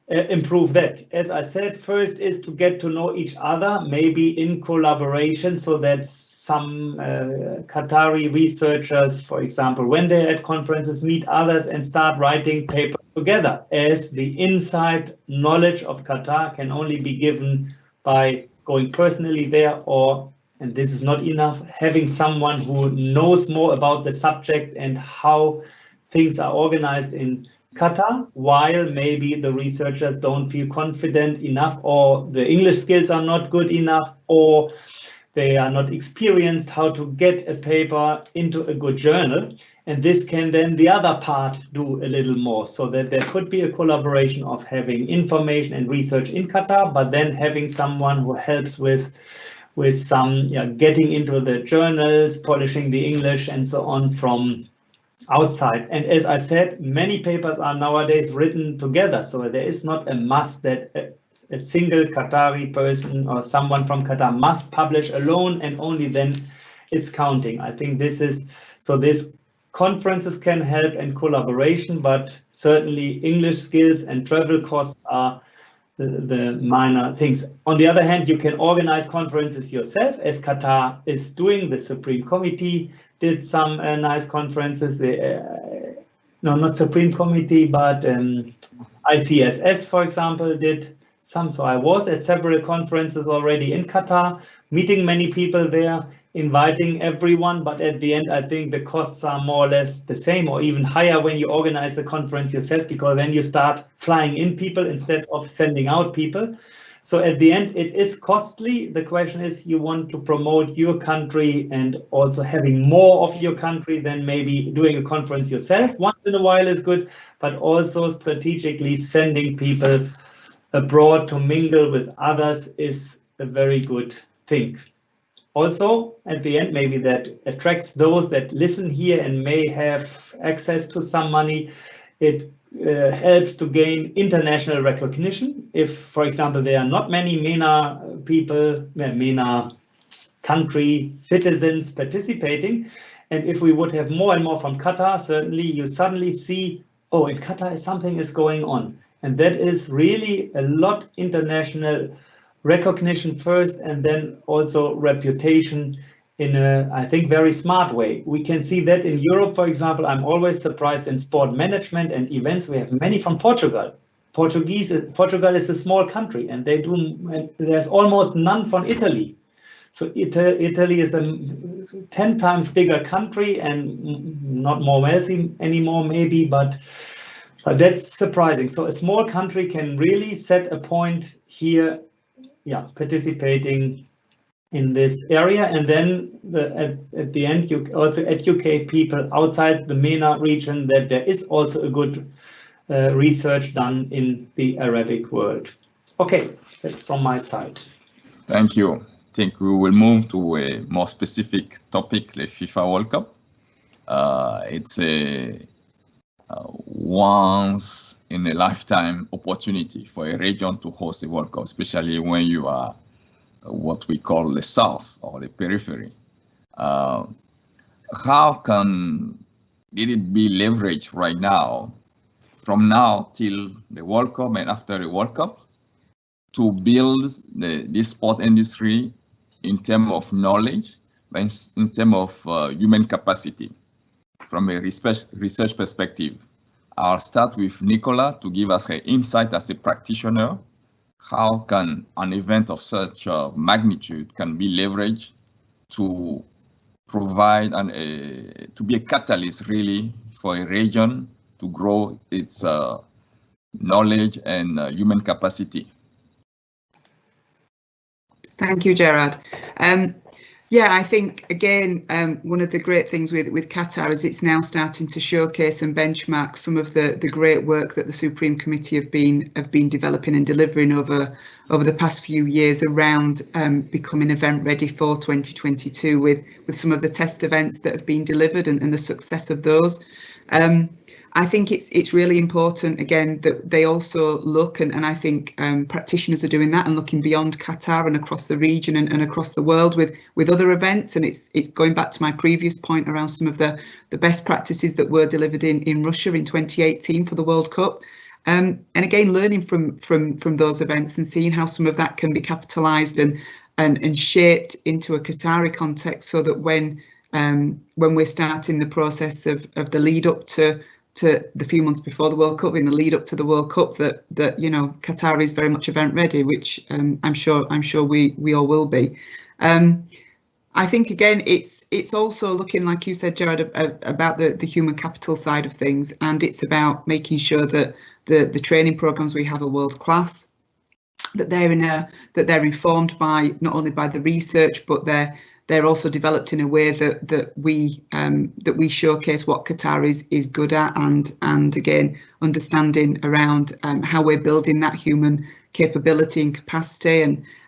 improve that? As I said, first is to get to know each other, maybe in collaboration, so that some Qatari researchers, for example, when they're at conferences, meet others and start writing papers together, as the inside knowledge of Qatar can only be given by going personally there, or, and this is not enough, having someone who knows more about the subject and how things are organized in Qatar, while maybe the researchers don't feel confident enough, or the English skills are not good enough, or they are not experienced how to get a paper into a good journal. And this can then the other part do a little more, so that there could be a collaboration of having information and research in Qatar, but then having someone who helps with some getting into the journals, polishing the English and so on from outside. And as I said, many papers are nowadays written together, so there is not a must that a single Qatari person or someone from Qatar must publish alone and only then it's counting. I think this is, so this conferences can help and collaboration, but certainly English skills and travel costs are the minor things. On the other hand, you can organize conferences yourself, as Qatar is doing. The Supreme Committee did some nice conferences. No, not Supreme Committee, but ICSS, for example, did some. So I was at several conferences already in Qatar, meeting many people there, inviting everyone, but at the end, I think the costs are more or less the same or even higher when you organize the conference yourself, because then you start flying in people instead of sending out people. So at the end, it is costly. The question is, you want to promote your country and also having more of your country than maybe doing a conference yourself once in a while is good, but also strategically sending people abroad to mingle with others is a very good thing. Also, at the end, maybe that attracts those that listen here and may have access to some money. It helps to gain international recognition. If, for example, there are not many MENA people, MENA country citizens participating, and if we would have more and more from Qatar, certainly you suddenly see, oh, in Qatar something is going on. And that is really a lot international recognition first, and then also reputation in a, I think, very smart way. We can see that in Europe, for example. I'm always surprised in sport management and events. We have many from Portugal. Portugal is a small country, and there's almost none from Italy. So Italy is a 10 times bigger country and not more wealthy anymore, maybe, but that's surprising. So a small country can really set a point here, yeah, participating in this area, and then at the end you also educate people outside the MENA region that there is also a good research done in the Arabic world. Okay, that's from my side. Thank you. I think we will move to a more specific topic, the FIFA World Cup. It's a once in a lifetime opportunity for a region to host a World Cup, especially when you are what we call the South or the periphery. How can it be leveraged right now, from now till the World Cup and after the World Cup, to build this sport industry in terms of knowledge, but in terms of human capacity, from a research perspective? I'll start with Nicola to give us her insight as a practitioner. How can an event of such magnitude can be leveraged to provide to be a catalyst really for a region to grow its knowledge and human capacity? Thank you, Gerard. Yeah, I think, again, one of the great things with Qatar is it's now starting to showcase and benchmark some of the great work that the Supreme Committee have been developing and delivering over the past few years around becoming event ready for 2022 with some of the test events that have been delivered and the success of those. I think it's really important, again, that they also look, and I think practitioners are doing that and looking beyond Qatar and across the region and across the world with other events. And it's going back to my previous point around some of the best practices that were delivered in Russia in 2018 for the World Cup. And again, learning from those events and seeing how some of that can be capitalised and shaped into a Qatari context, so that when we're starting the process of the lead up to the few months before the World Cup, in the lead up to the World Cup, that you know, Qatar is very much event ready, which I'm sure we all will be. I think, again, it's also looking, like you said, Gerard, about the human capital side of things, and it's about making sure that the training programs we have are world class, that they're informed by not only by the research, but they're also developed in a way that we showcase what Qatar is good at, and again, understanding around how we're building that human capability and capacity.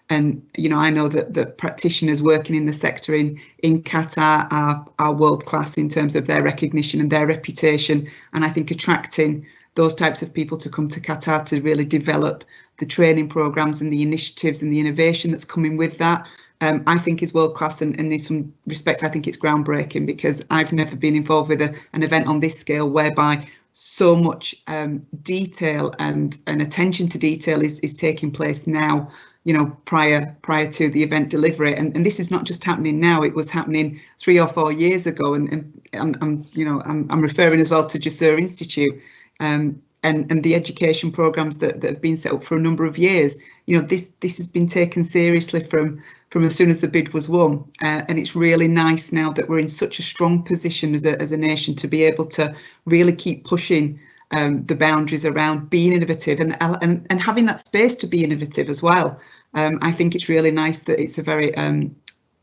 And you know, I know that practitioners working in the sector in Qatar are world class in terms of their recognition and their reputation. And I think attracting those types of people to come to Qatar to really develop the training programs and the initiatives and the innovation that's coming with that, I think is world class, and in some respects I think it's groundbreaking, because I've never been involved with an event on this scale whereby so much detail and attention to detail is taking place now, you know, prior to the event delivery. And this is not just happening now, it was happening 3 or 4 years ago, and I'm referring as well to Josoor Institute and the education programs that have been set up for a number of years. You know, this has been taken seriously from as soon as the bid was won, and it's really nice now that we're in such a strong position as a nation to be able to really keep pushing the boundaries around being innovative and having that space to be innovative as well. I think it's really nice that it's a very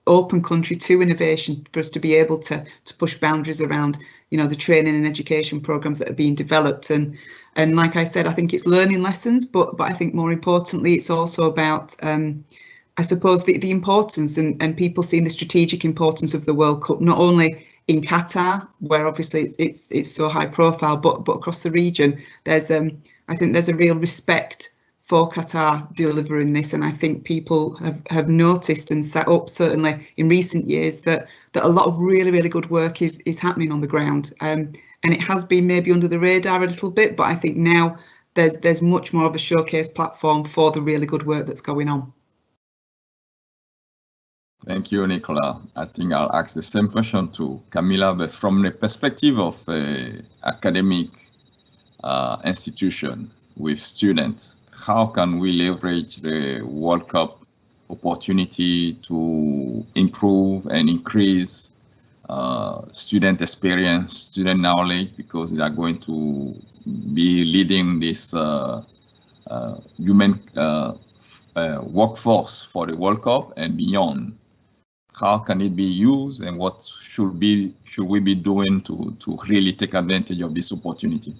open country to innovation, for us to be able to push boundaries around, you know, the training and education programs that are being developed. And like I said, I think it's learning lessons, but I think more importantly, it's also about I suppose the importance and people seeing the strategic importance of the World Cup, not only in Qatar, where obviously it's so high profile, but across the region. There's I think there's a real respect for Qatar delivering this, and I think people have noticed and set up, certainly in recent years, that a lot of really good work is happening on the ground, and it has been maybe under the radar a little bit, but I think now there's much more of a showcase platform for the really good work that's going on. Thank you, Nicola. I think I'll ask the same question to Kamilla, but from the perspective of academic institution with students, how can we leverage the World Cup opportunity to improve and increase student experience, student knowledge, because they are going to be leading this human workforce for the World Cup and beyond? How can it be used, and what should we be doing to really take advantage of this opportunity?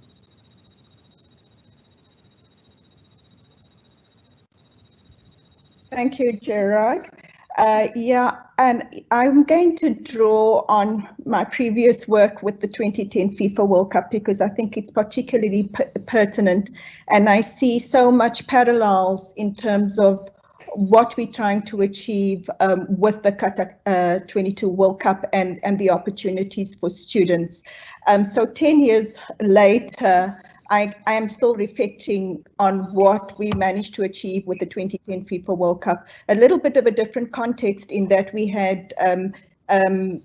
Thank you, Gerard. Yeah, and I'm going to draw on my previous work with the 2010 FIFA World Cup because I think it's particularly pertinent, and I see so much parallels in terms of what we're trying to achieve with the Qatar 22 World Cup and the opportunities for students. So 10 years later, I am still reflecting on what we managed to achieve with the 2010 FIFA World Cup. A little bit of a different context in that we had 9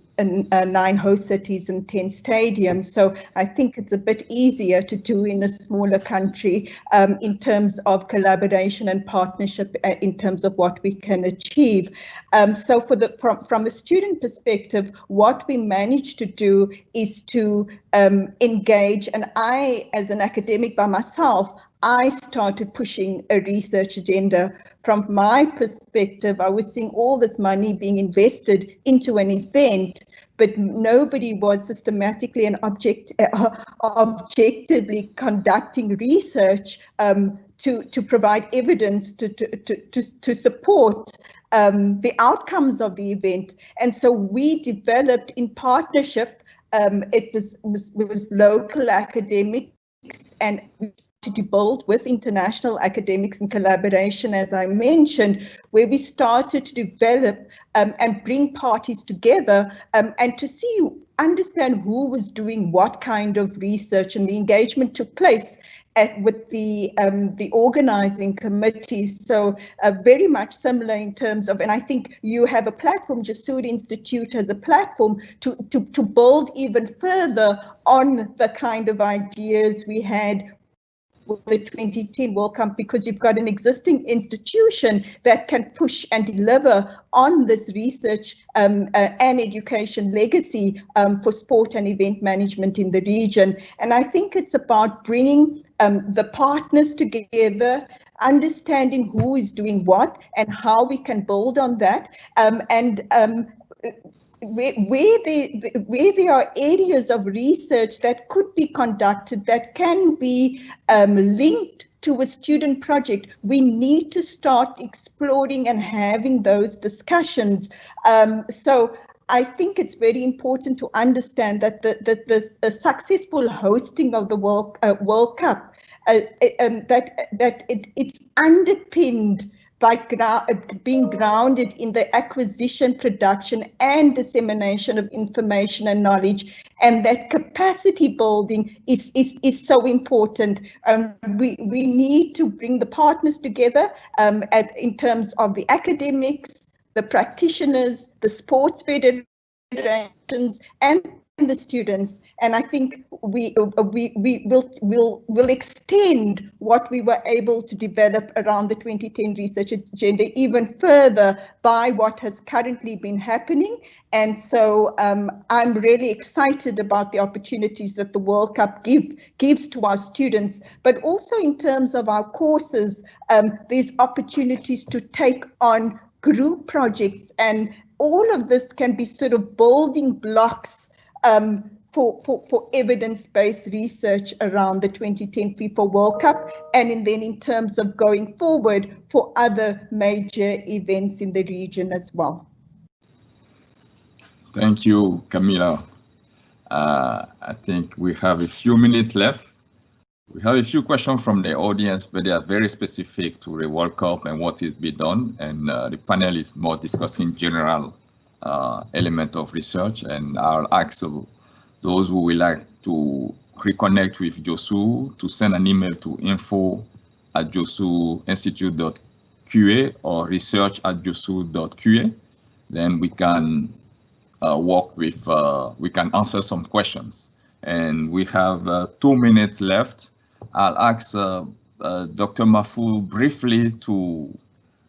host cities and 10 stadiums. So I think it's a bit easier to do in a smaller country in terms of collaboration and partnership in terms of what we can achieve. So from a student perspective, what we managed to do is to engage, and I, as an academic by myself, I started pushing a research agenda. From my perspective, I was seeing all this money being invested into an event, but nobody was systematically and objectively conducting research to provide evidence to support the outcomes of the event. And so we developed in partnership, it was local academics, and to build with international academics in collaboration, as I mentioned, where we started to develop and bring parties together and to understand who was doing what kind of research, and the engagement took place with the organizing committee. So very much similar in terms of, and I think you have a platform, Josoor Institute has a platform to build even further on the kind of ideas we had with the 2010 World Cup, because you've got an existing institution that can push and deliver on this research and education legacy for sport and event management in the region. And I think it's about bringing the partners together, understanding who is doing what and how we can build on that, where there are areas of research that could be conducted that can be linked to a student project, we need to start exploring and having those discussions. So I think it's very important to understand that the successful hosting of the World Cup, it's underpinned by being grounded in the acquisition, production, and dissemination of information and knowledge, and that capacity building is so important. We need to bring the partners together in terms of the academics, the practitioners, the sports federations, and the students, and I think we will extend what we were able to develop around the 2010 research agenda even further by what has currently been happening. And so I'm really excited about the opportunities that the World Cup gives to our students, but also in terms of our courses, there's opportunities to take on group projects, and all of this can be sort of building blocks for evidence-based research around the 2010 FIFA World Cup, and then in terms of going forward for other major events in the region as well. Thank you, Kamilla. I think we have a few minutes left. We have a few questions from the audience, but they are very specific to the World Cup and what is being done, and the panel is more discussing general element of research, and I'll ask those who would like to reconnect with Josoor to send an email to info@josoorinstitute.qa or research@josoor.qa. then we can work with, we can answer some questions. And we have 2 minutes left. I'll ask Dr. Mahfoud briefly to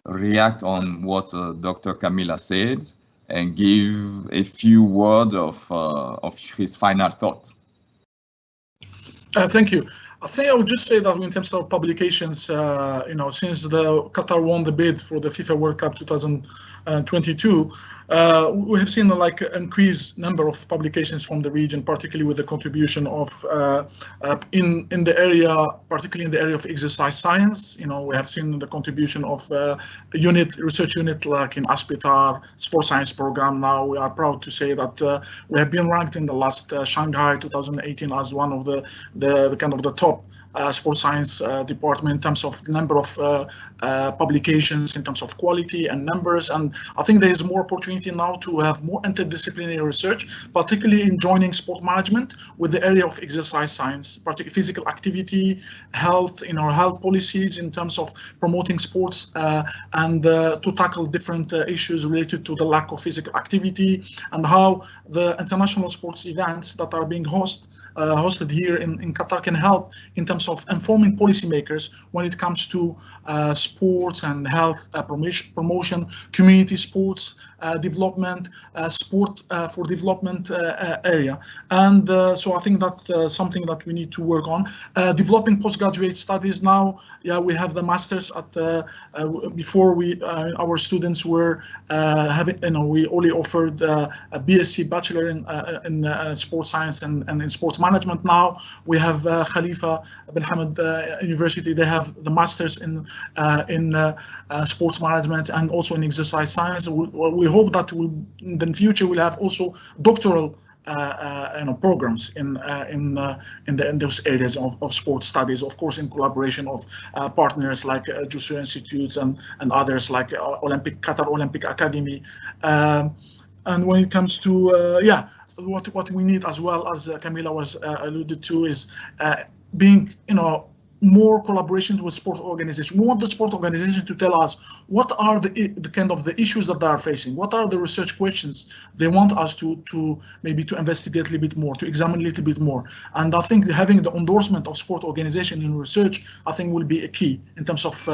react on what Dr. Kamilla said and give a few words of his final thought. Thank you. I think I would just say that in terms of publications, since the Qatar won the bid for the FIFA World Cup 2022, we have seen like an increased number of publications from the region, particularly with the contribution of in the area, particularly in the area of exercise science. We have seen the contribution of research unit like in Aspitar Sports Science program. Now we are proud to say that we have been ranked in the last Shanghai 2018 as one of the kind of the top sports science department in terms of the number of publications, in terms of quality and numbers. And I think there is more opportunity now to have more interdisciplinary research, particularly in joining sport management with the area of exercise science, particularly physical activity, health, health policies in terms of promoting sports and to tackle different issues related to the lack of physical activity and how the international sports events that are being hosted here in Qatar can help in terms of informing policymakers when it comes to sports and health promotion, community sports development, sport for development area. And so I think that's something that we need to work on. Developing postgraduate studies now. Yeah, we have the masters at before our students were having, we only offered a BSc bachelor in sports science and in sports management. Now we have Khalifa bin Hamad University. They have the masters in sports management and also in exercise science. We hope that in the future we'll have also doctoral programs in those areas of sports studies, of course, in collaboration of partners like Josoor Institute and others like Qatar Olympic Academy. And when it comes to what we need, as well as Kamilla was alluded to, is being more collaborations with sport organizations. We want the sport organization to tell us what are the kind of the issues that they are facing, what are the research questions they want us to maybe to investigate a little bit more, to examine a little bit more. And I think having the endorsement of sport organization in research, I think, will be a key in terms of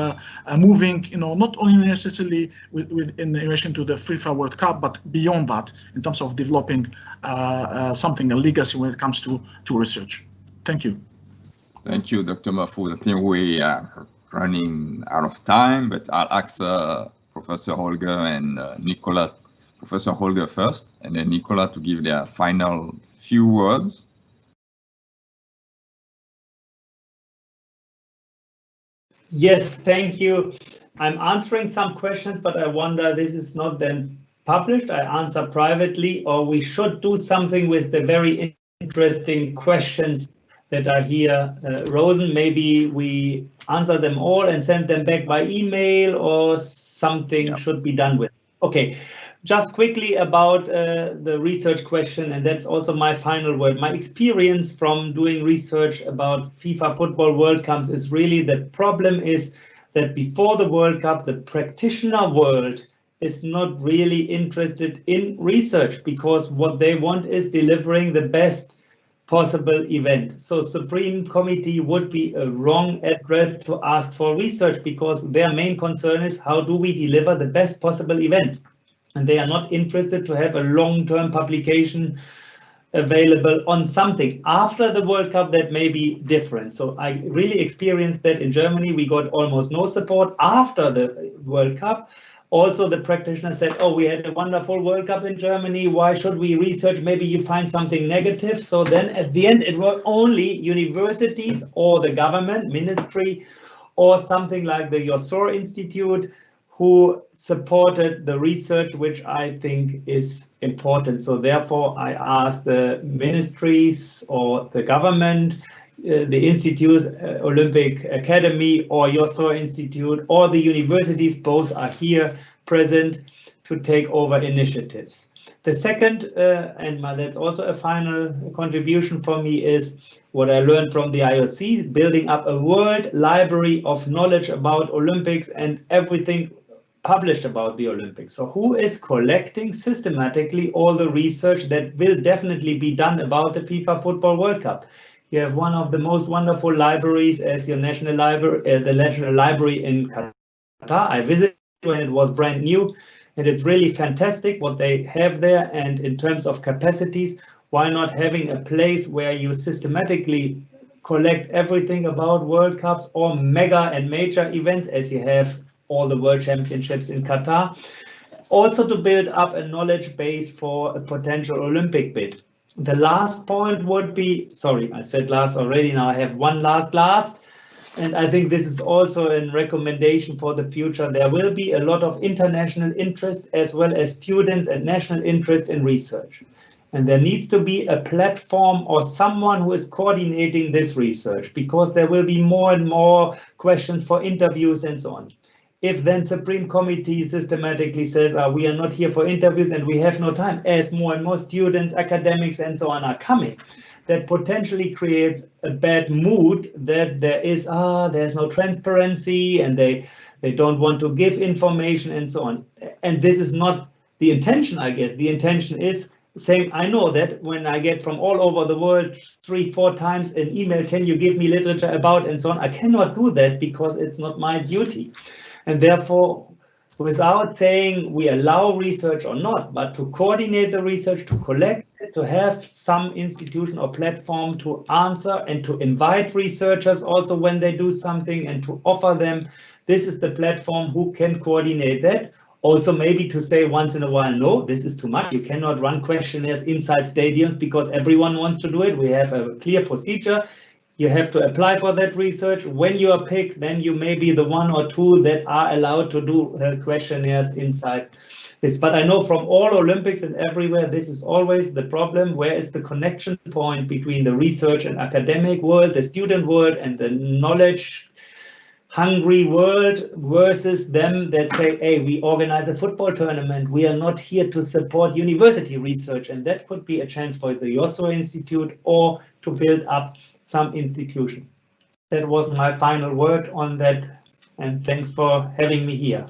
moving, not only necessarily in relation to the FIFA World Cup, but beyond that, in terms of developing something, a legacy when it comes to research. Thank you. Thank you, Dr. Mahfoud. I think we are running out of time, but I'll ask Professor Holger and Nicola, Professor Holger first, and then Nicola to give their final few words. Yes, thank you. I'm answering some questions, but I wonder, this is not then published. I answer privately, or we should do something with the very interesting questions that are here. Rosen, maybe we answer them all and send them back by email, or something should be done with. Okay, just quickly about the research question, and that's also my final word. My experience from doing research about FIFA Football World Cups is really the problem is that before the World Cup, the practitioner world is not really interested in research, because what they want is delivering the best possible event. So Supreme Committee would be a wrong address to ask for research, because their main concern is how do we deliver the best possible event, and they are not interested to have a long-term publication available on something after the World Cup that may be different. So I really experienced that in Germany. We got almost no support after the World Cup. Also, the practitioner said, oh, we had a wonderful World Cup in Germany. Why should we research? Maybe you find something negative. So then at the end, it were only universities or the government ministry or something like the Josoor Institute who supported the research, which I think is important. So therefore, I asked the ministries or the government, the institutes, Olympic Academy or Josoor Institute, or the universities, both are here present to take over initiatives. The second, and that's also a final contribution for me, is what I learned from the IOC, building up a world library of knowledge about Olympics and everything published about the Olympics. So who is collecting systematically all the research that will definitely be done about the FIFA Football World Cup? You have one of the most wonderful libraries as your national library, the National Library in Qatar. I visited when it was brand new, and it's really fantastic what they have there. And in terms of capacities, why not having a place where you systematically collect everything about World Cups or mega and major events, as you have all the World Championships in Qatar, also to build up a knowledge base for a potential Olympic bid. The last point would be, sorry, I said last already, now I have one last, and I think this is also a recommendation for the future. There will be a lot of international interest as well as students and national interest in research. And there needs to be a platform or someone who is coordinating this research, because there will be more and more questions for interviews and so on. If then Supreme Committee systematically says, we are not here for interviews and we have no time, as more and more students, academics and so on are coming, that potentially creates a bad mood that there's no transparency and they don't want to give information and so on. And this is not the intention, I guess. The intention is saying, I know that when I get from all over the world 3-4 times an email, can you give me literature about and so on, I cannot do that because it's not my duty. And therefore, without saying we allow research or not, but to coordinate the research, to collect it, to have some institution or platform to answer and to invite researchers also when they do something and to offer them, this is the platform who can coordinate that. Also maybe to say once in a while, no, this is too much. You cannot run questionnaires inside stadiums because everyone wants to do it. We have a clear procedure. You have to apply for that research. When you are picked, then you may be the 1 or 2 that are allowed to do questionnaires inside this. But I know from all Olympics and everywhere, this is always the problem. Where is the connection point between the research and academic world, the student world, and the knowledge hungry world versus them that say, hey, we organize a football tournament. We are not here to support university research. And that could be a chance for the Josoor Institute or to build up some institution. That was my final word on that. And thanks for having me here.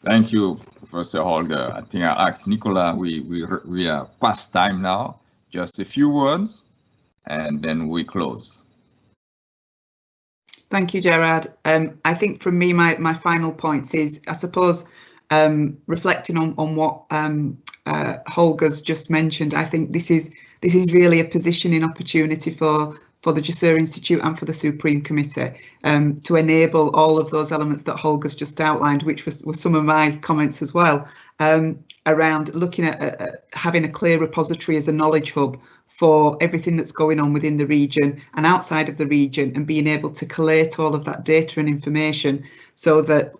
Thank you, Professor Holger. I think I asked Nicola, we are past time now. Just a few words and then we close. Thank you, Gerard. I think from me, my final points is, I suppose, reflecting on what Holger's just mentioned. I think this is really a positioning opportunity for the Josoor Institute and for the Supreme Committee to enable all of those elements that Holger's just outlined, which was some of my comments as well, around looking at having a clear repository as a knowledge hub for everything that's going on within the region and outside of the region, and being able to collate all of that data and information so that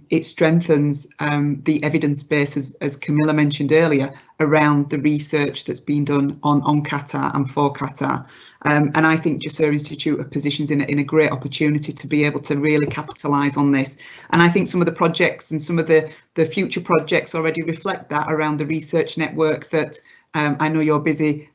it strengthens the evidence base, as Kamilla mentioned earlier, around the research that's been done on Qatar and for Qatar. And I think Josoor Institute are positions in a great opportunity to be able to really capitalise on this. And I think some of the projects and some of the future projects already reflect that around the research network that I know you're busy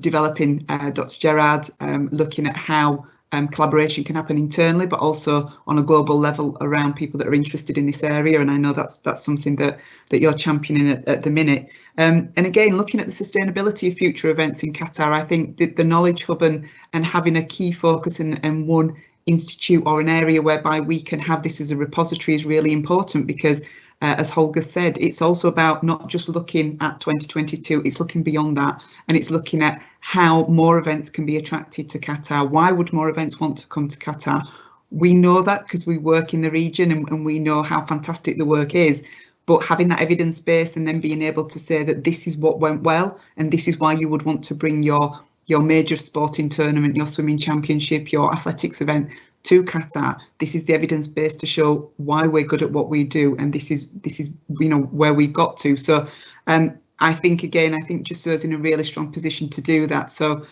developing, Dr. Gerard, looking at how collaboration can happen internally, but also on a global level around people that are interested in this area. And I know that's something that you're championing at the minute. And again, looking at the sustainability of future events in Qatar, I think the knowledge hub and having a key focus in one institute or an area whereby we can have this as a repository is really important, because as Holger said, it's also about not just looking at 2022, it's looking beyond that, and it's looking at how more events can be attracted to Qatar. Why would more events want to come to Qatar? We know that because we work in the region and we know how fantastic the work is, but having that evidence base and then being able to say that this is what went well and this is why you would want to bring your major sporting tournament, your swimming championship, your athletics event to Qatar. This is the evidence base to show why we're good at what we do, and this is where we've got to. So I think Josoor's in a really strong position to do that. So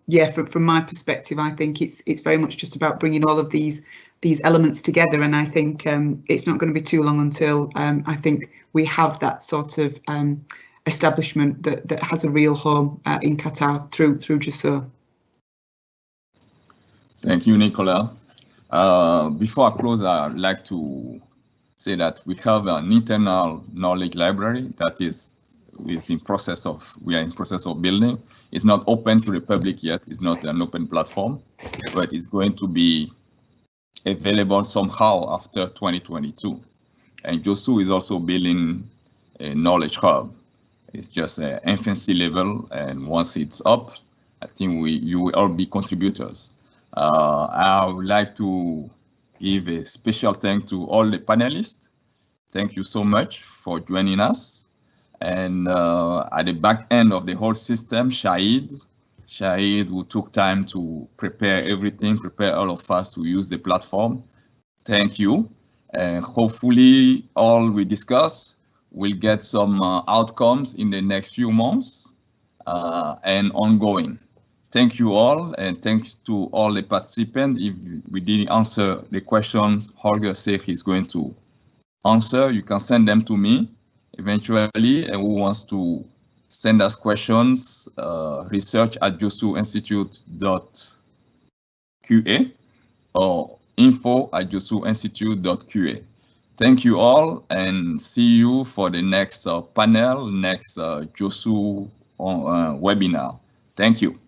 yeah, from my perspective, I think it's very much just about bringing all of these elements together, and I think it's not going to be too long until I think we have that sort of establishment that has a real home in Qatar through Josoor. Thank you, Nicola. Before I close, I'd like to say that we have an internal knowledge library that is in process of, we are in process of building. It's not open to the public yet. It's not an open platform, but it's going to be available somehow after 2022. And Josoor is also building a knowledge hub. It's just an infancy level, and once it's up, I think you will all be contributors. I would like to give a special thank to all the panelists. Thank you so much for joining us. And at the back end of the whole system, Shahid, who took time to prepare everything, prepare all of us to use the platform. Thank you. And hopefully all we discuss will get some outcomes in the next few months and ongoing. Thank you all, and thanks to all the participants. If we didn't answer the questions Holger said he's going to answer, you can send them to me eventually, and who wants to send us questions, research@josoorinstitute.qa or info@josoorinstitute.qa. Thank you all, and see you for the next panel, next Josoor webinar. Thank you.